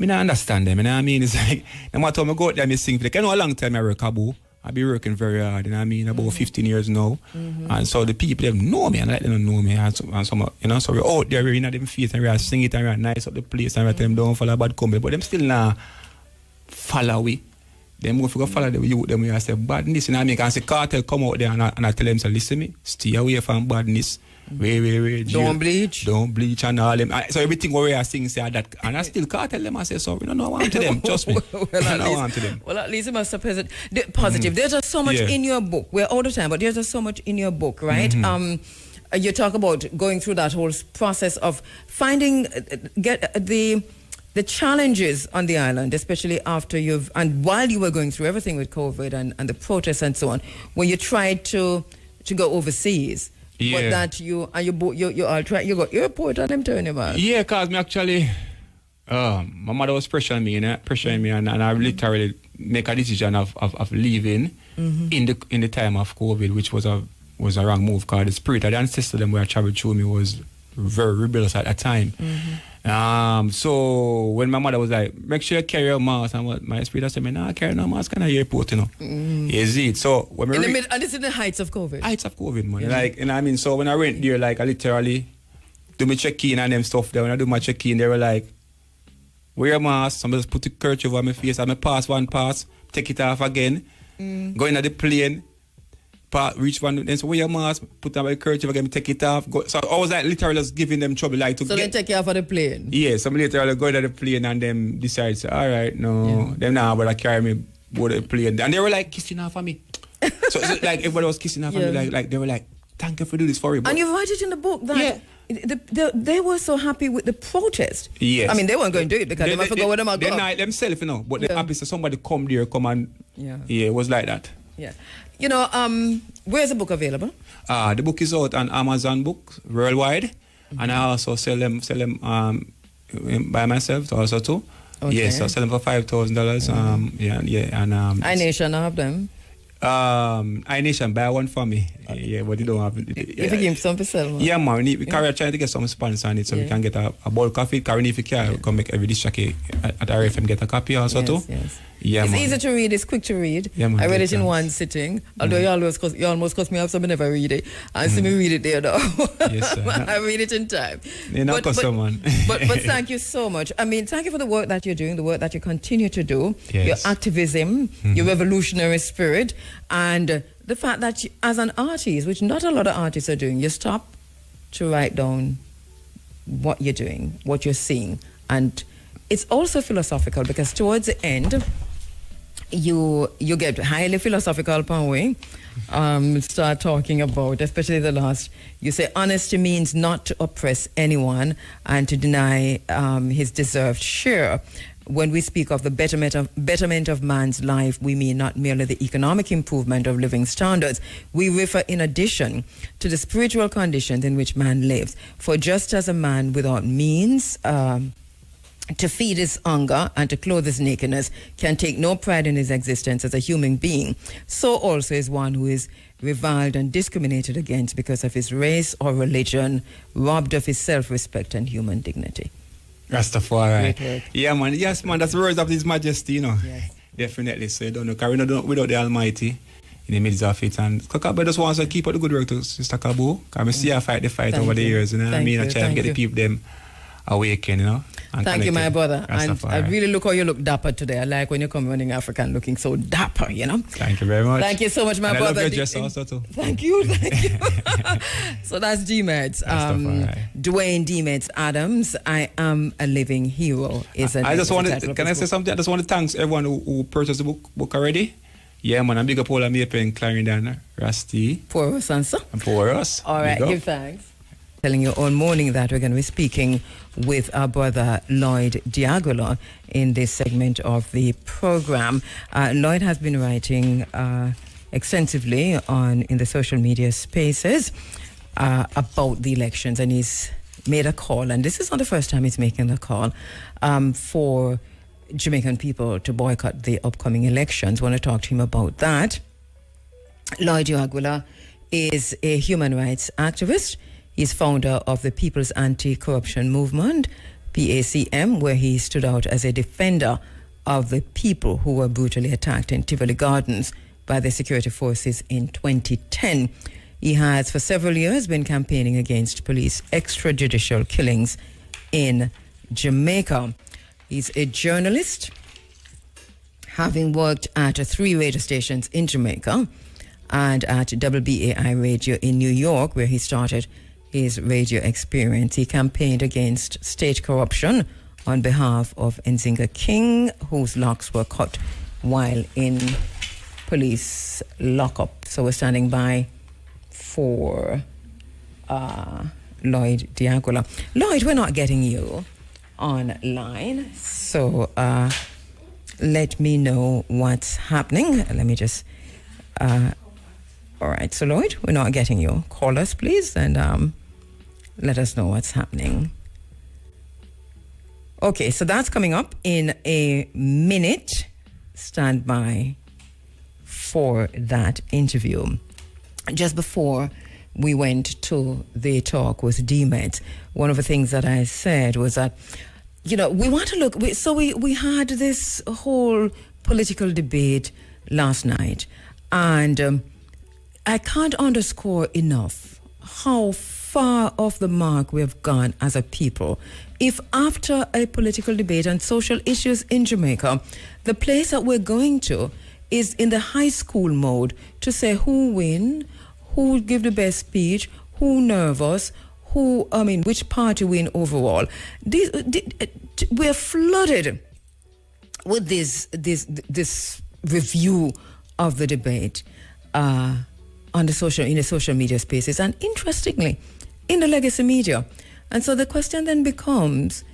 I don't understand them, you know what I mean? It's like, no matter how I go out there and I sing for them. I know a long time I work Kabu. I be working very hard, you know what I mean? About 15 years now. And so the people them know me and like they don't know me. And some, you know, so we're out there, we're in them face and we're sing it and we're nice up the place and we're tell them don't follow bad company. But them still not follow we. Them go follow the youth, them we say badness, you know what I mean? Because the cartel come out there and I tell them, so listen me, stay away from badness. Wait. Don't bleach. Don't bleach and all them. So everything we are singing say that. And I still can't tell them, I say, so we don't know what to them. Trust me. Well, at least you must have positive. There's just so much in your book. We're all the time, but there's just so much in your book, right? You talk about going through that whole process of finding the challenges on the island, especially after and while you were going through everything with COVID and the protests and so on, when you tried to go overseas. Yeah. But that you got airport and them turning about. Yeah, cause me actually, my mother was pressuring me, and I literally make a decision of leaving in the time of COVID, which was a wrong move. Cause the spirit of the ancestors them where traveled through me was very rebellious at that time. So when my mother was like, make sure you carry your mask, and my spirit said, nah, carry no mask in the airport, you know. Is it? So when and it's in the heights of COVID. Heights of COVID, man. Like, you know what I mean? So when I went there, like, I literally do my check-in and them stuff there. When I do my check-in, they were like, wear a mask. Somebody just put the kerchief over my face. And I pass, take it off again, go into the plane, reach one, then so wear your mask, put on my kerchief again, take it off. Go. So I was like literally just giving them trouble, like to so they take you off of the plane. Yeah, some literally go into the plane and them decide, say, all right, no, them now but I carry me go to the plane, and they were like kissing off of me. so like everybody was kissing off of me, like they were like, thank you for doing this for you. And you write it in the book that they were so happy with the protest. Yes. I mean, they weren't going to do it because they might forget where them are going. They're not themselves, you know, but they're happy so somebody come and it was like that. Yeah. You know, where's the book available? The book is out on Amazon Books worldwide, and I also sell them by myself also too. Okay. Yes, I sell them for $5,000. And iNation have them. iNation buy one for me. Yeah, but they don't have it. If you give some for sale. Yeah, man. We trying to get some sponsor on it so we can get a bulk of it. Currently, if you can, come make every disc at RFM get a copy also too. Yes. Yeah, it's man. easy to read. It's quick to read. Yeah, man, I read it in one sitting. Although you almost cost me up, so I never read it. I see me read it there though. Yes, sir. I read it in time. But thank you so much. I mean, thank you for the work that you're doing, the work that you continue to do, yes. your activism, your revolutionary spirit, and the fact that you, as an artist, which not a lot of artists are doing, you stop to write down what you're doing, what you're seeing. And it's also philosophical because towards the end, you get highly philosophical power. Start talking about, especially the last, you say honesty means not to oppress anyone and to deny his deserved share. When we speak of the betterment of man's life, we mean not merely the economic improvement of living standards. We refer in addition to the spiritual conditions in which man lives. For just as a man without means to feed his hunger and to clothe his nakedness can take no pride in his existence as a human being, so also is one who is reviled and discriminated against because of his race or religion, robbed of his self-respect and human dignity. Rastafari. Yeah, man. Yes, man. That's the words of His Majesty, you know. Yes. Definitely. So you don't know, because we don't without the Almighty in the midst of it. And Kakaba just wants to keep up the good work to Sister Kabu. Because I see her fight the fight over the years, you know what I mean? I try to get the people them awaken, you know. Thank you, my brother. And I really look how you look dapper today. I like when you come running African looking so dapper, you know. Thank you very much. Thank you so much, my brother. I love your dress also too. Thank you. So that's D-Meds. Dwayne D-Meds Adams, I Am a Living Hero. I just want to, can I say something? I just want to thank everyone who purchased the book already. Yeah, man. I'm big up all of me in Clarendon, Rusty. For us, answer. And for us. All right, give thanks. telling you all morning that we're going to be speaking with our brother Lloyd D'Aguilar in this segment of the program. Lloyd has been writing extensively in the social media spaces about the elections, and he's made a call, and this is not the first time he's making the call, for Jamaican people to boycott the upcoming elections. Want to talk to him about that. Lloyd D'Aguilar is a human rights activist. He's founder of the People's Anti-Corruption Movement, PACM, where he stood out as a defender of the people who were brutally attacked in Tivoli Gardens by the security forces in 2010. He has for several years been campaigning against police extrajudicial killings in Jamaica. He's a journalist, having worked at 3 radio stations in Jamaica and at WBAI Radio in New York, where he started his radio experience. He campaigned against state corruption on behalf of Nzinga King, whose locks were cut while in police lockup. So we're standing by for Lloyd D'Aguilar. Lloyd, we're not getting you online, so let me know what's happening. Let me just all right, so Lloyd, we're not getting you. Call us, please, and let us know what's happening. Okay, so that's coming up in a minute. Stand by for that interview. Just before we went to the talk with DMED, one of the things that I said was that, you know, we want to look. We had this whole political debate last night, and I can't underscore enough how far off the mark we have gone as a people. If after a political debate on social issues in Jamaica, the place that we're going to is in the high school mode to say who win, who give the best speech, who nervous, which party win overall. We're flooded with this review of the debate in the social media spaces, and interestingly, in the legacy media. And so the question then becomes,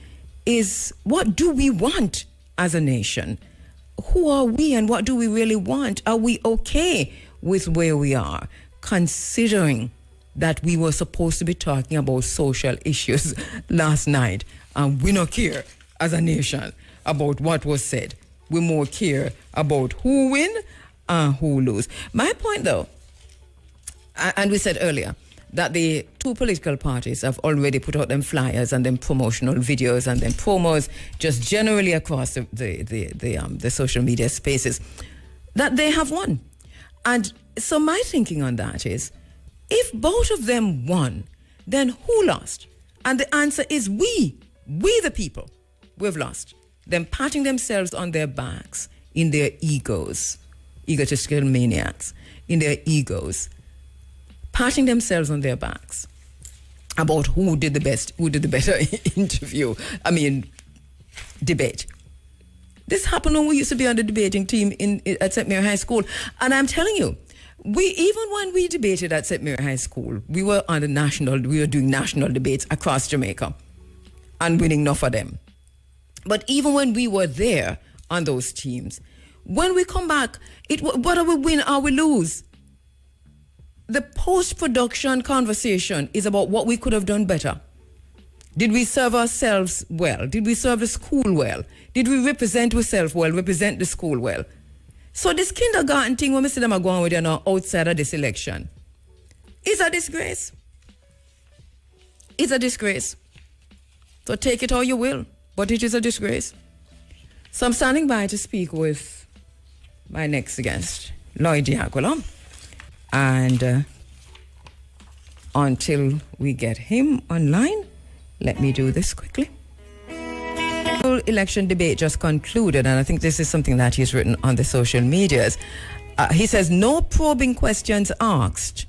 is what do we want as a nation? Who are we and what do we really want? Are we okay with where we are, considering that we were supposed to be talking about social issues last night, and we don't care as a nation about what was said? We more care about who win and who lose. My point, though, and we said earlier that the 2 political parties have already put out them flyers and them promotional videos and them promos just generally across the social media spaces, that they have won. And so my thinking on that is, if both of them won, then who lost? And the answer is we the people, we've lost. Them patting themselves on their backs in their egos, egotistical maniacs, in their egos, patting themselves on their backs about who did the better debate. This happened when we used to be on the debating team at St. Mary High School. And I'm telling you, even when we debated at St. Mary High School, we were doing national debates across Jamaica and winning enough of them. But even when we were there on those teams, when we come back, whether we win or we lose, the post-production conversation is about what we could have done better. Did we serve ourselves well? Did we serve the school well? Did we represent ourselves well, represent the school well? So this kindergarten thing, when we see them are going with now outside of this election, is a disgrace. It's a disgrace. So take it how you will, but it is a disgrace. So I'm standing by to speak with my next guest, Lloyd D'Aguilar. And until we get him online, let me do this quickly. The election debate just concluded, and I think this is something that he's written on the social medias. He says, no probing questions asked.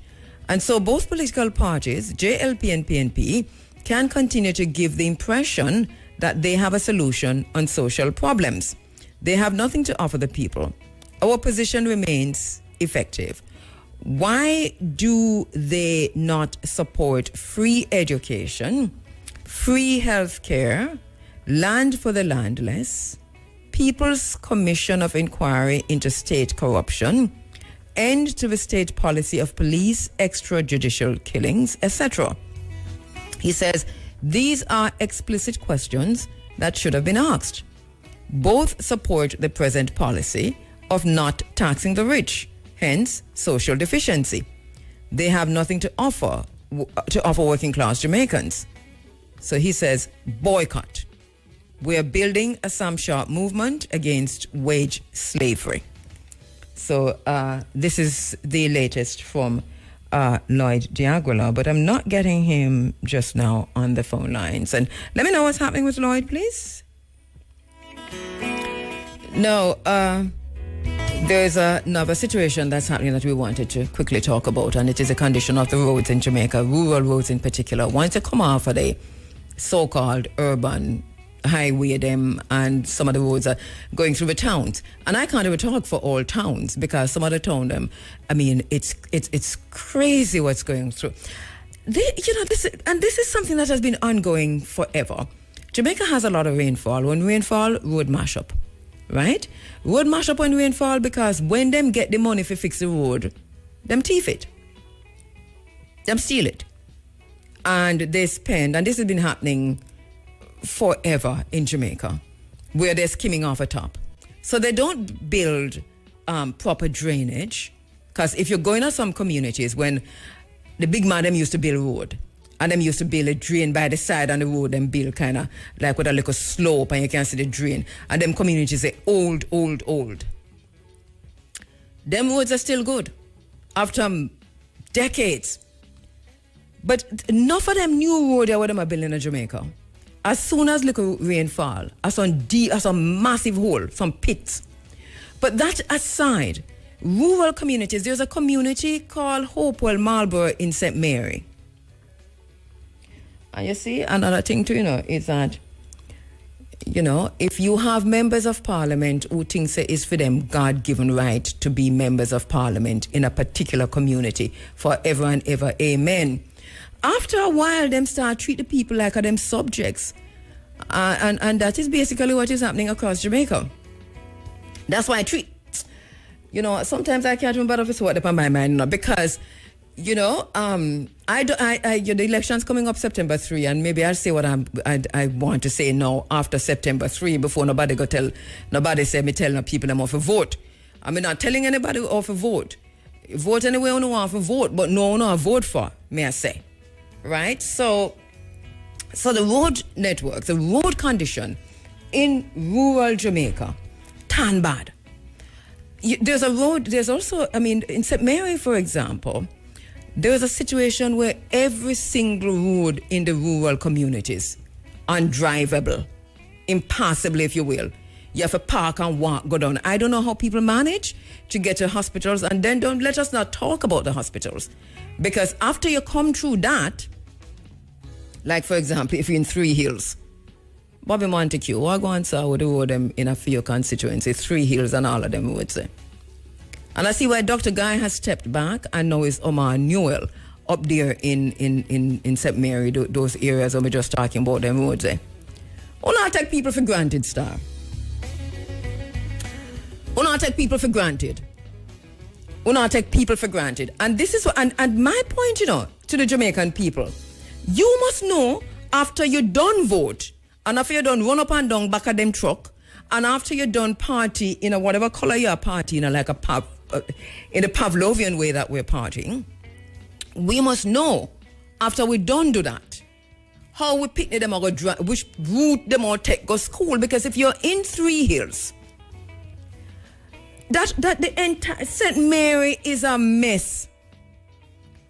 And so both political parties, JLP and PNP, can continue to give the impression that they have a solution on social problems. They have nothing to offer the people. Our position remains effective. Why do they not support free education, free health care, land for the landless, People's Commission of Inquiry into State Corruption, end to the state policy of police extrajudicial killings, etc.? He says these are explicit questions that should have been asked. Both support the present policy of not taxing the rich, hence social deficiency. They have nothing to offer working class Jamaicans. So he says, boycott. We are building a Sam Sharp movement against wage slavery. So this is the latest from Lloyd D'Aguilar, but I'm not getting him just now on the phone lines. And let me know what's happening with Lloyd, please. No, there's another situation that's happening that we wanted to quickly talk about, and it is the condition of the roads in Jamaica, rural roads in particular. Once you come off of the so-called urban highway them, and some of the roads are going through the towns, and I can't even talk for all towns because some of the town them, I mean, it's crazy what's going through. This is something that has been ongoing forever. Jamaica has a lot of rainfall. When rainfall, road mash up, right? Road mash up when rainfall, because when them get the money to fix the road, them thief it, them steal it, and they spend. And this has been happening forever in Jamaica, where they're skimming off a top. So they don't build proper drainage, because if you're going to some communities, when the big man them used to build road, and them used to build a drain by the side on the road, and build kind of like with a little slope, and you can see the drain, and them communities are old. Them roads are still good after decades, but enough of them new road where them are building in Jamaica. As soon as little rainfall, as some massive hole, some pits. But that aside, rural communities, there's a community called Hopewell Marlborough in St. Mary. And you see, another thing too, is that, if you have members of parliament who think it's for them God-given right to be members of parliament in a particular community forever and ever, amen. After a while, them start treat the people like them subjects. And that is basically what is happening across Jamaica. That's why I treat, sometimes I can't remember if it's what upon my mind, because, the election's coming up September 3, and maybe I'll say what I want to say now after September 3 before nobody tell no people I'm off a vote. I'm not telling anybody off a vote. Vote anyway on want to vote, but no vote for, may I say. Right? So the road network, the road condition in rural Jamaica, tan bad. There's also, in St. Mary, for example, there's a situation where every single road in the rural communities, undrivable, impassable, if you will. You have to park and walk, go down. I don't know how people manage to get to hospitals, and then don't let us not talk about the hospitals. Because after you come through that, like for example, if you're in Three Hills, Bobby Montague, what go and saw with the road them in a few constituencies, Three Hills and all of them would say. And I see why Dr. Guy has stepped back, and now it's Omar Newell up there in St. Mary, those areas where we're just talking about them roads there. We'll not take people for granted, star. We'll not take people for granted. We'll not take people for granted. And this is what, and my point, to the Jamaican people, you must know after you done vote, and after you done run up and down back of them truck, and after you done party in whatever color you're partying, like in the Pavlovian way that we're partying, we must know after we done do that, how we pick them or go drive, which route them or take go school. Because if you're in Three Hills, that the entire St. Mary is a mess.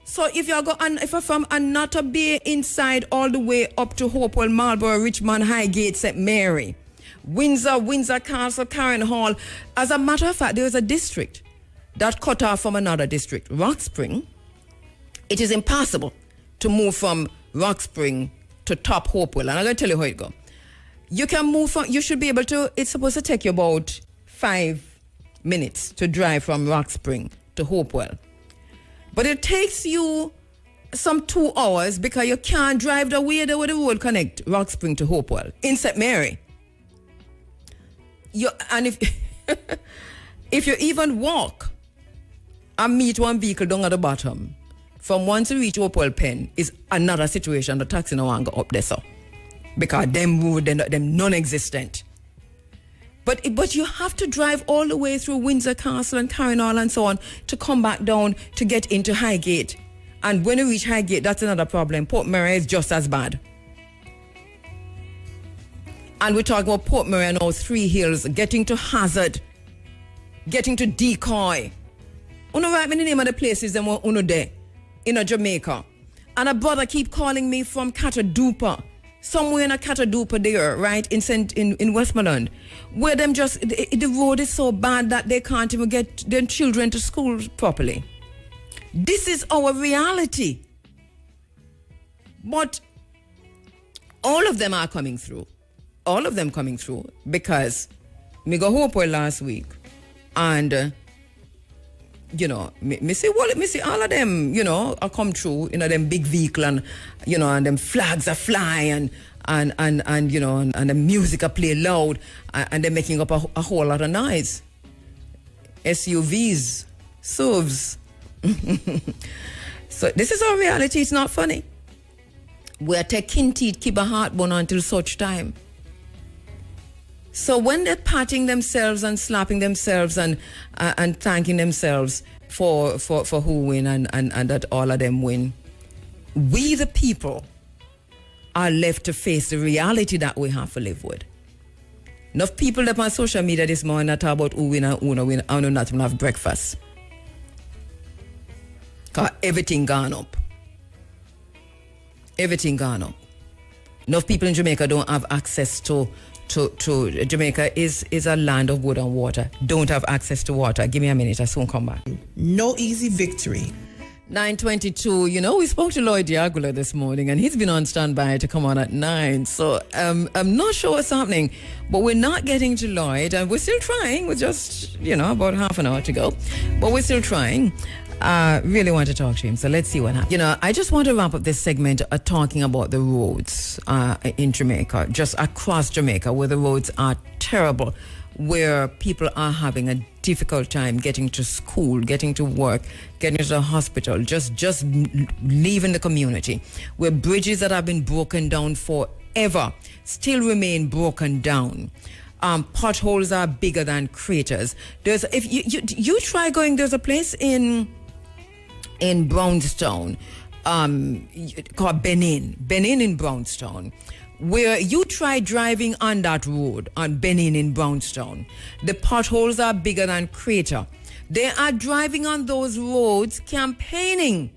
So if you're from Anata Bay inside all the way up to Hopewell, Marlborough, Richmond, Highgate, St. Mary, Windsor Castle, Karen Hall. As a matter of fact, there is a district that cut off from another district, Rock Spring. It is impossible to move from Rock Spring to Top Hopewell. And I'm going to tell you how it goes. You can move you should be able to, it's supposed to take you about 5 minutes to drive from Rock Spring to Hopewell. But it takes you some 2 hours because you can't drive the way there where the road connect Rock Spring to Hopewell in St. Mary. And if if you even walk and meet one vehicle down at the bottom, from once you reach Hopewell Pen is another situation. The taxi no one go up there, so because them road them non-existent. But you have to drive all the way through Windsor Castle and Carrinall and so on to come back down to get into Highgate. And when you reach Highgate, that's another problem. Port Murray is just as bad. And we're talking about Port Murray and all Three Hills, getting to Hazard, getting to Decoy. Uno write me the name of the places them uno there in Jamaica. And a brother keep calling me from Catadupa. Somewhere in a Catadupa there, right, in Westmoreland, where them just, the road is so bad that they can't even get their children to school properly. This is our reality. But all of them are coming through. All of them coming through because me go Hopewell last week and, me see all of them, are come through, them big vehicle and, and them flags are fly and the music are play loud and they're making up a whole lot of noise. SUVs, SUVs. So this is our reality. It's not funny. We're taking teeth, keep a heartburn until such time. So when they're patting themselves and slapping themselves and thanking themselves for who win and that all of them win, we the people are left to face the reality that we have to live with. Enough people that on social media this morning that talk about who win and who no win and not even have breakfast. Because everything gone up. Everything gone up. Enough people in Jamaica don't have access to Jamaica is a land of wood and water. Don't have access to water. Give me a minute, I soon come back. No easy victory. 9:22. We spoke to Lloyd Diagula this morning, and he's been on standby to come on at 9. So I'm not sure what's happening, but we're not getting to Lloyd, and we're still trying. We're just about half an hour to go, but we're still trying. Really want to talk to him, so let's see what happens. I just want to wrap up this segment talking about the roads in Jamaica, just across Jamaica, where the roads are terrible, where people are having a difficult time getting to school, getting to work, getting to the hospital, just leaving the community, where bridges that have been broken down forever still remain broken down. Potholes are bigger than craters. If you try going, there's a place in Brownstown called Benin in Brownstown, where you try driving on that road on Benin in Brownstown. The potholes are bigger than crater. They are driving on those roads campaigning.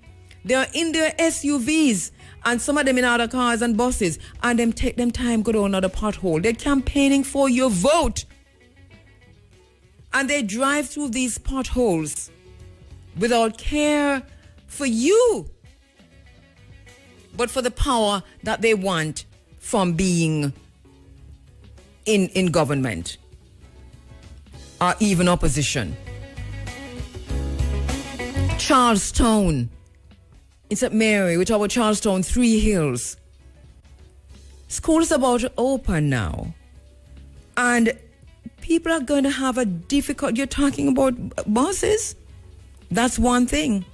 They are in their SUVs and some of them in other cars and buses, and them take them time go down another pothole. They're campaigning for your vote. And they drive through these potholes without care for you, but for the power that they want from being in government or even opposition. Charlestown, it's at Mary. We talk about Charlestown, Three Hills. School's about to open now, and people are going to have a difficult. You're talking about buses. That's one thing,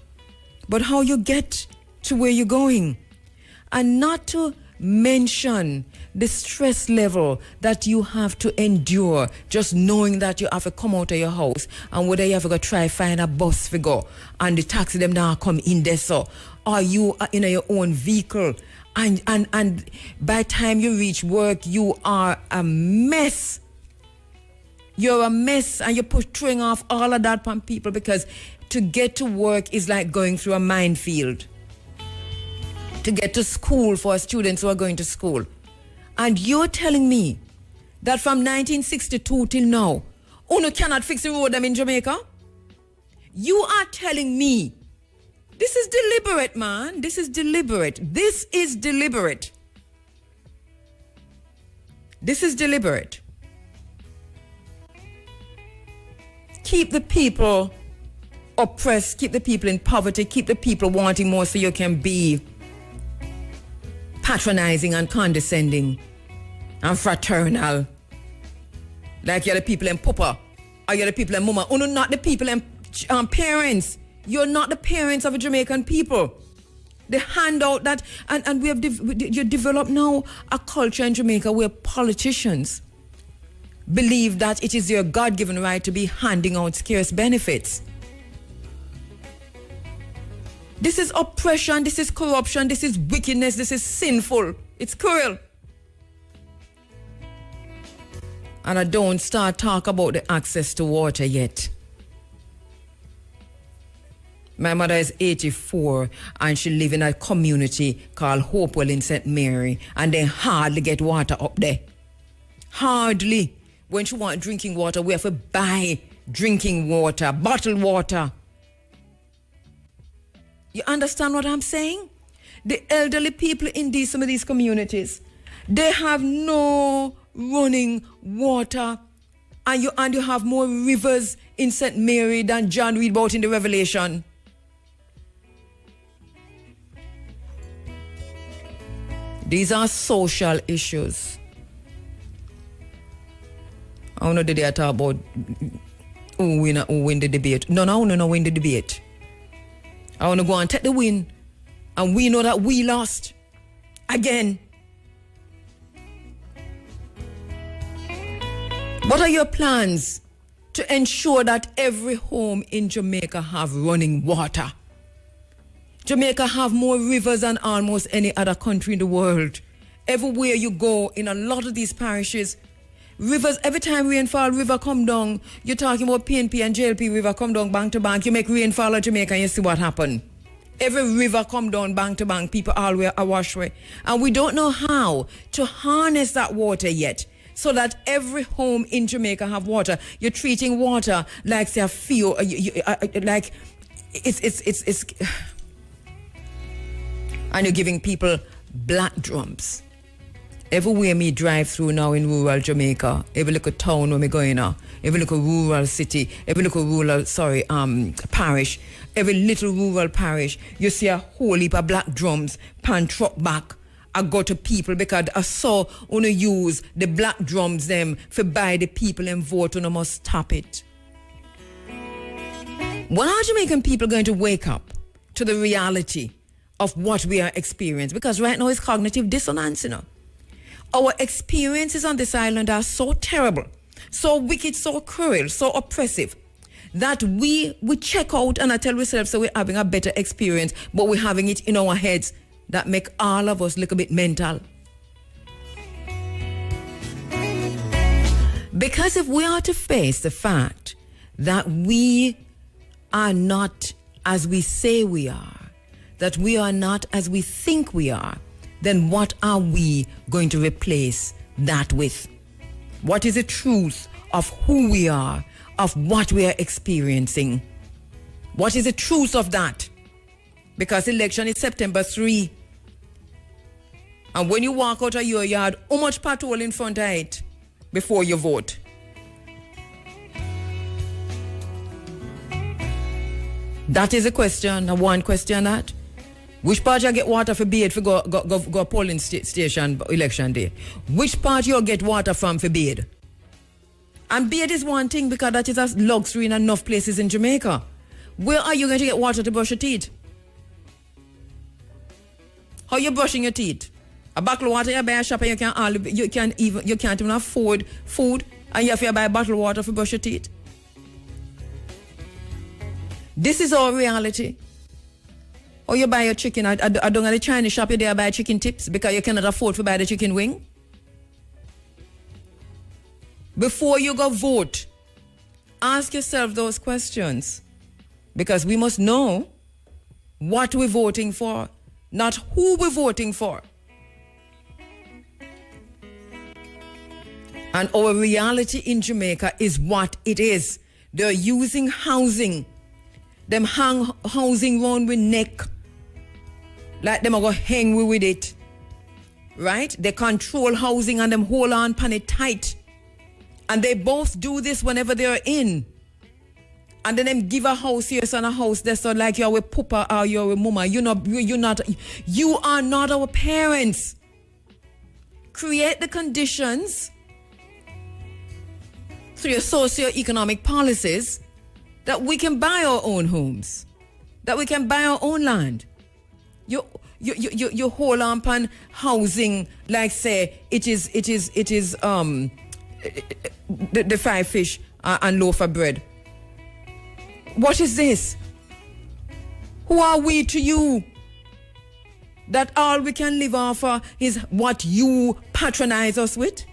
but how you get to where you're going, and not to mention the stress level that you have to endure just knowing that you have to come out of your house, and whether you have to go try find a bus to go and the taxi them now come in there, so or you are in your own vehicle, and by the time you reach work you are a mess. You're a mess, and you're portraying off all of that on people, because to get to work is like going through a minefield. To get to school for students who are going to school. And you're telling me that from 1962 till now, UNO cannot fix the road them in Jamaica? You are telling me. This is deliberate, man. This is deliberate. This is deliberate. This is deliberate. Keep the people oppress, keep the people in poverty, keep the people wanting more so you can be patronizing and condescending and fraternal. Like you're the people in Papa or you're the people in Mama. You're not the people in parents. You're not the parents of the Jamaican people. They hand out that, and we have you develop now a culture in Jamaica where politicians believe that it is their God-given right to be handing out scarce benefits. This is oppression, this is corruption, this is wickedness, this is sinful. It's cruel. And I don't start talk about the access to water yet. My mother is 84 and she live in a community called Hopewell in St. Mary, and they hardly get water up there. Hardly. When she want drinking water, we have to buy drinking water, bottled water. You understand what I'm saying? The elderly people in some of these communities, they have no running water. And you have more rivers in St. Mary than John read about in the Revelation. These are social issues. I don't know did they talk about who win the debate. No, I don't know win the debate. I want to go and take the win. And we know that we lost. Again. What are your plans to ensure that every home in Jamaica have running water? Jamaica have more rivers than almost any other country in the world. Everywhere you go, in a lot of these parishes, rivers, every time rainfall, river come down, you're talking about PNP and JLP river come down bank to bank, you make rainfall at Jamaica and you see what happen. Every river come down bank to bank, people all are wash away. And we don't know how to harness that water yet, so that every home in Jamaica have water. You're treating water like say a fuel, like it's and you're giving people black drums. Everywhere me drive through now in rural Jamaica, every little town where me going now, every little rural city, every little rural, parish, every little rural parish, you see a whole heap of black drums pan truck back. I go to people because I saw wanna use the black drums them for buy the people and vote and I must stop it. When are Jamaican people going to wake up to the reality of what we are experiencing? Because right now it's cognitive dissonance, you know. Our experiences on this island are so terrible, so wicked, so cruel, so oppressive, that we check out and I tell ourselves so we're having a better experience, but we're having it in our heads that make all of us look a bit mental. Because if we are to face the fact that we are not as we say we are, that we are not as we think we are, then what are we going to replace that with? What is the truth of who we are, of what we are experiencing? What is the truth of that? Because election is September 3. And when you walk out of your yard, how much patrol in front of it before you vote? That is a question, one question that. Which part you get water for bed for go polling station election day? Which part you get water from for bed? And bed is one thing because that is a luxury in enough places in Jamaica. Where are you going to get water to brush your teeth? How you brushing your teeth? A bottle of water you buy a shop and you can't even afford food and you have to buy bottled water for brush your teeth. This is our reality. Or you buy your chicken. I don't go to the Chinese shop, you there buy chicken tips because you cannot afford to buy the chicken wing. Before you go vote, ask yourself those questions. Because we must know what we're voting for, not who we're voting for. And our reality in Jamaica is what it is. They're using housing. Them hang housing round with neck. Like them are going to hang with it. Right? They control housing and them hold on pan it tight. And they both do this whenever they're in. And then them give a house here and a house there, so like you're with papa or you're with mama. You are not our parents. Create the conditions through your socio-economic policies that we can buy our own homes, that we can buy our own land. You hold on housing like say it is the 5 fish and loaf of bread. What is this? Who are we to you? That all we can live off of is what you patronize us with?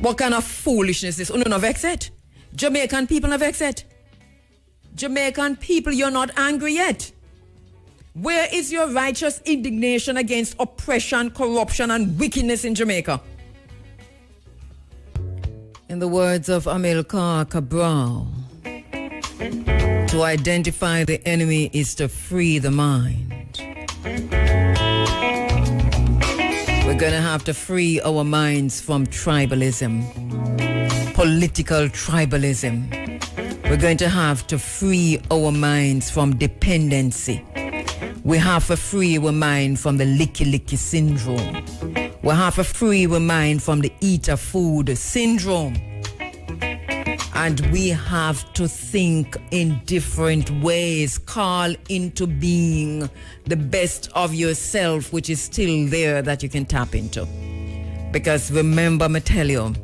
What kind of foolishness is this? No vex it. Jamaican people no vex it. Jamaican people, you're not angry yet. Where is your righteous indignation against oppression, corruption, and wickedness in Jamaica? In the words of Amilcar Cabral, to identify the enemy is to free the mind. We're going to have to free our minds from tribalism, political tribalism. We're going to have to free our minds from dependency. We have to free our mind from the licky syndrome. We have to free our mind from the eater food syndrome. And we have to think in different ways. Call into being the best of yourself, which is still there that you can tap into. Because remember, me tell you,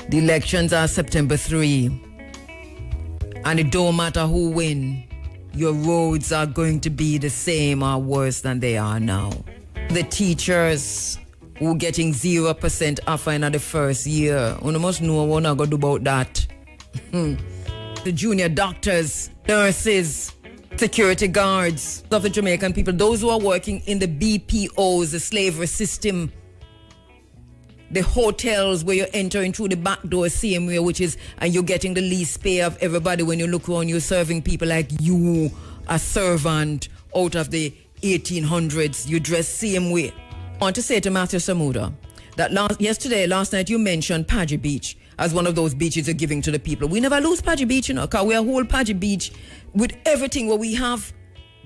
the elections are September 3. And it don't matter who win, your roads are going to be the same or worse than they are now. The teachers who getting 0% offer in the first year, you must know what I'm going to do about that. The junior doctors, nurses, security guards of the Jamaican people, those who are working in the BPOs, the slavery system, the hotels where you're entering through the back door same way, which is, and you're getting the least pay of everybody. When you look around, you're serving people like you, a servant out of the 1800s. You dress same way. I want to say to Matthew Samuda that last night you mentioned Padgy Beach as one of those beaches you're giving to the people. We never lose Padgy Beach, because we are whole Padgy Beach with everything what we have.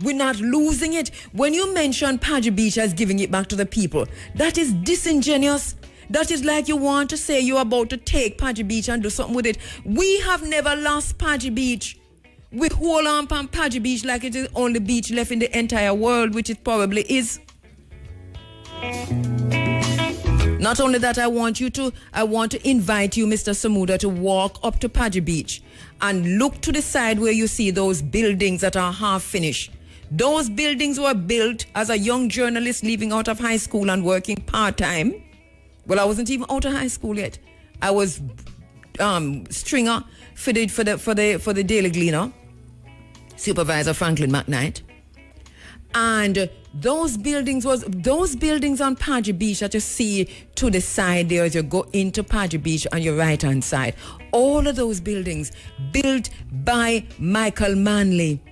We're not losing it. When you mention Padgy Beach as giving it back to the people, that is disingenuous. That is like you want to say you're about to take Padgy Beach and do something with it. We have never lost Padgy Beach. We hold on Padgy Beach like it is the only beach left in the entire world, which it probably is. Not only that, I want to invite you, Mr. Samuda, to walk up to Padgy Beach and look to the side where you see those buildings that are half finished. Those buildings were built as a young journalist leaving out of high school and working part-time. Well, I wasn't even out of high school yet. I was stringer for the Daily Gleaner, Supervisor Franklin McKnight. And those buildings on Padgy Beach that you see to the side there as you go into Padgy Beach on your right-hand side. All of those buildings built by Michael Manley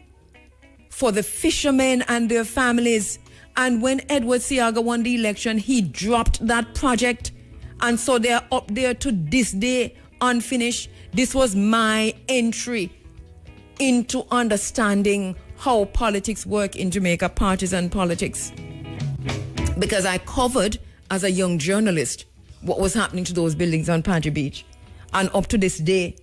for the fishermen and their families. And when Edward Seaga won the election, he dropped that project. And so they're up there to this day, unfinished. This was my entry into understanding how politics work in Jamaica, partisan politics. Because I covered, as a young journalist, what was happening to those buildings on Padgy Beach. And up to this day.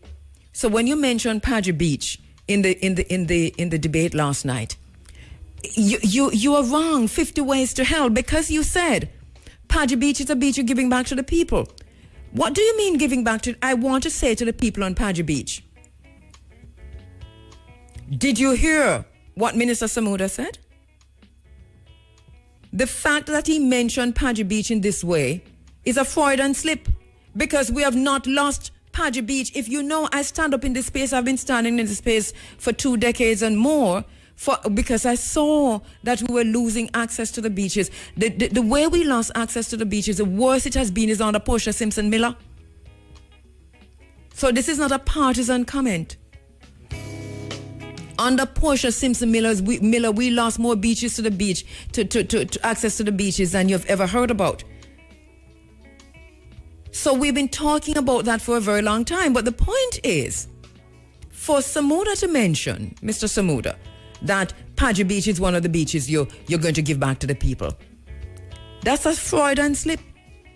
So when you mentioned Padgy Beach in the debate last night, you are wrong 50 ways to hell, because you said Padgy Beach is a beach you're giving back to the people. What do you mean giving back to? I want to say to the people on Padgy Beach, did you hear what Minister Samuda said? The fact that he mentioned Padgy Beach in this way is a Freudian slip, because we have not lost Padgy Beach. If you know, I stand up in this space. I've been standing in this space for 2 decades and more, because I saw that we were losing access to the beaches. The way we lost access to the beaches, the worst it has been is under Portia Simpson Miller. So this is not a partisan comment. Under Portia Simpson Miller, we lost more beaches to the beach, to access to the beaches than you've ever heard about. So we've been talking about that for a very long time. But the point is, for Samuda to mention, Mr. Samuda, that Paji Beach is one of the beaches you're going to give back to the people. That's a Freudian slip.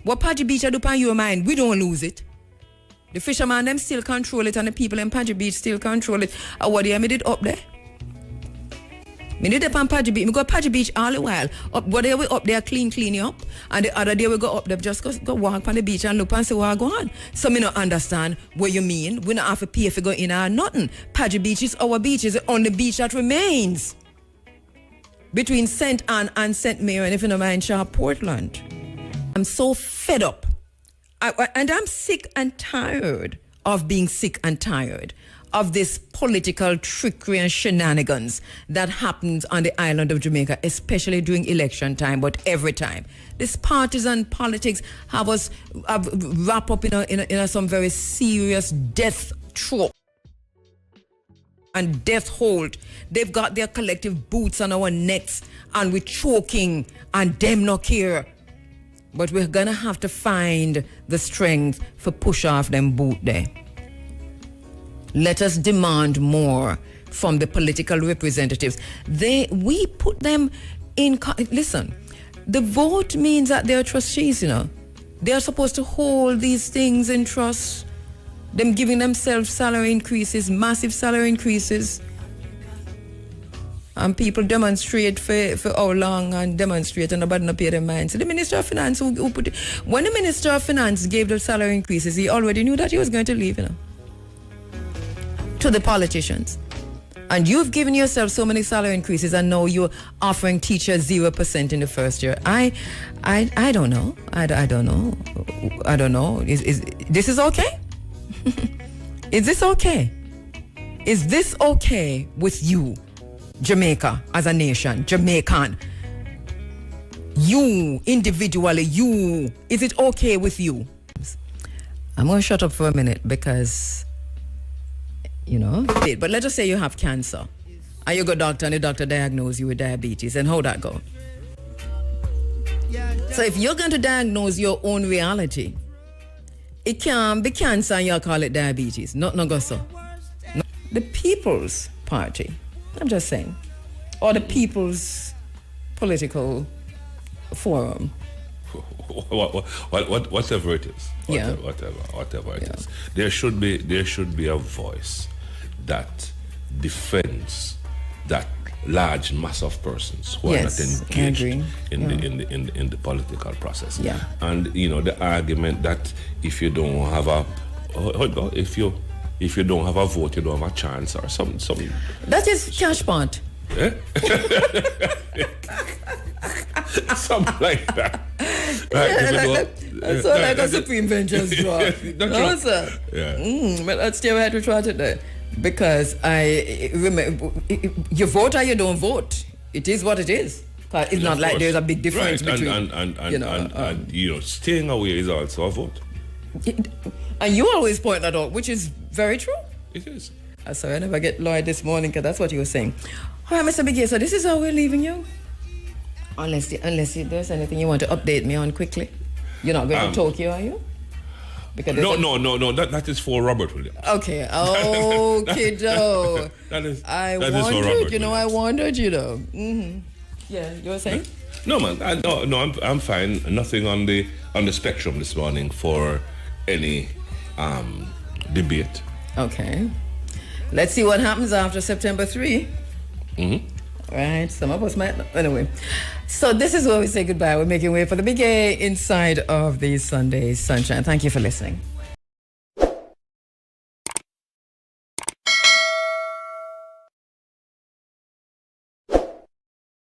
What Paji Beach I do on your mind, we don't lose it. The fishermen them still control it and the people in Paji Beach still control it. What do you mean it up there? Me did up on Paji Beach. Me go Paji Beach all the while. One day we up there clean you up. And the other day we go up there just go walk on the beach and look and see what go on. So me not understand what you mean. We not have to pay if we go in or nothing. Paji Beach is our beach. It's the only beach that remains between St. Anne and St. Mary, and if you don't mind, Sharp, Portland. I'm so fed up. And I'm sick and tired of being sick and tired of this political trickery and shenanigans that happens on the island of Jamaica, especially during election time, but every time. This partisan politics have us wrap up in some very serious death trope and death hold. They've got their collective boots on our necks and we're choking and them not care. But we're gonna have to find the strength for push off them boot there. Let us demand more from the political representatives. We put them in. Listen, the vote means that they're trustees, you know. They're supposed to hold these things in trust. Them giving themselves salary increases, massive salary increases. And people demonstrate for how long and demonstrate and nobody not pay their mind. So the Minister of Finance who put it, when the Minister of Finance gave the salary increases, he already knew that he was going to leave, you know, to the politicians. And you've given yourself so many salary increases and now you're offering teachers 0% in the first year. I don't know. I don't know. I don't know. Is this is okay? Is this okay? Is this okay with you? Jamaica as a nation, Jamaican. You, individually, you. Is it okay with you? I'm going to shut up for a minute because, you know, but let us say you have cancer and you go doctor and the doctor diagnose you with diabetes, and how that go? So if you're going to diagnose your own reality, it can be cancer and you'll call it diabetes. Not go so. No. The People's Party, I'm just saying, or the People's Political Forum. Whatever it is. Whatever it is. There should be a voice that defends that large mass of persons who are not engaged in the political process. Yeah. And you know, the argument that if you don't have a if you don't have a vote, you don't have a chance, or something. That is cash pot. Eh? Something like that. Right, like a Supreme Bench's draw. No, sir. Yeah. But let's stay right with it there. Because I remember, you vote or you don't vote. It is what it is. It's not like there's a big difference between. And you know, staying away is also a vote. And you always point that out, which is very true. It is. Sorry, I never get Lloyd this morning because that's what you were saying. All right, Mr. Biggie, so this is how we're leaving you? Unless there's anything you want to update me on quickly. You're not going to Tokyo, are you? Because no. That is for Robert Williams. Okay, Joe. I wondered, you know. Mm-hmm. Yeah, you were saying? No, man. I'm fine. Nothing on the spectrum this morning for any debate. Okay. Let's see what happens after September 3. Mm-hmm. Right. Some of us might. Anyway. So this is where we say goodbye. We're making way for the big A inside of the Sunday Sunshine. Thank you for listening.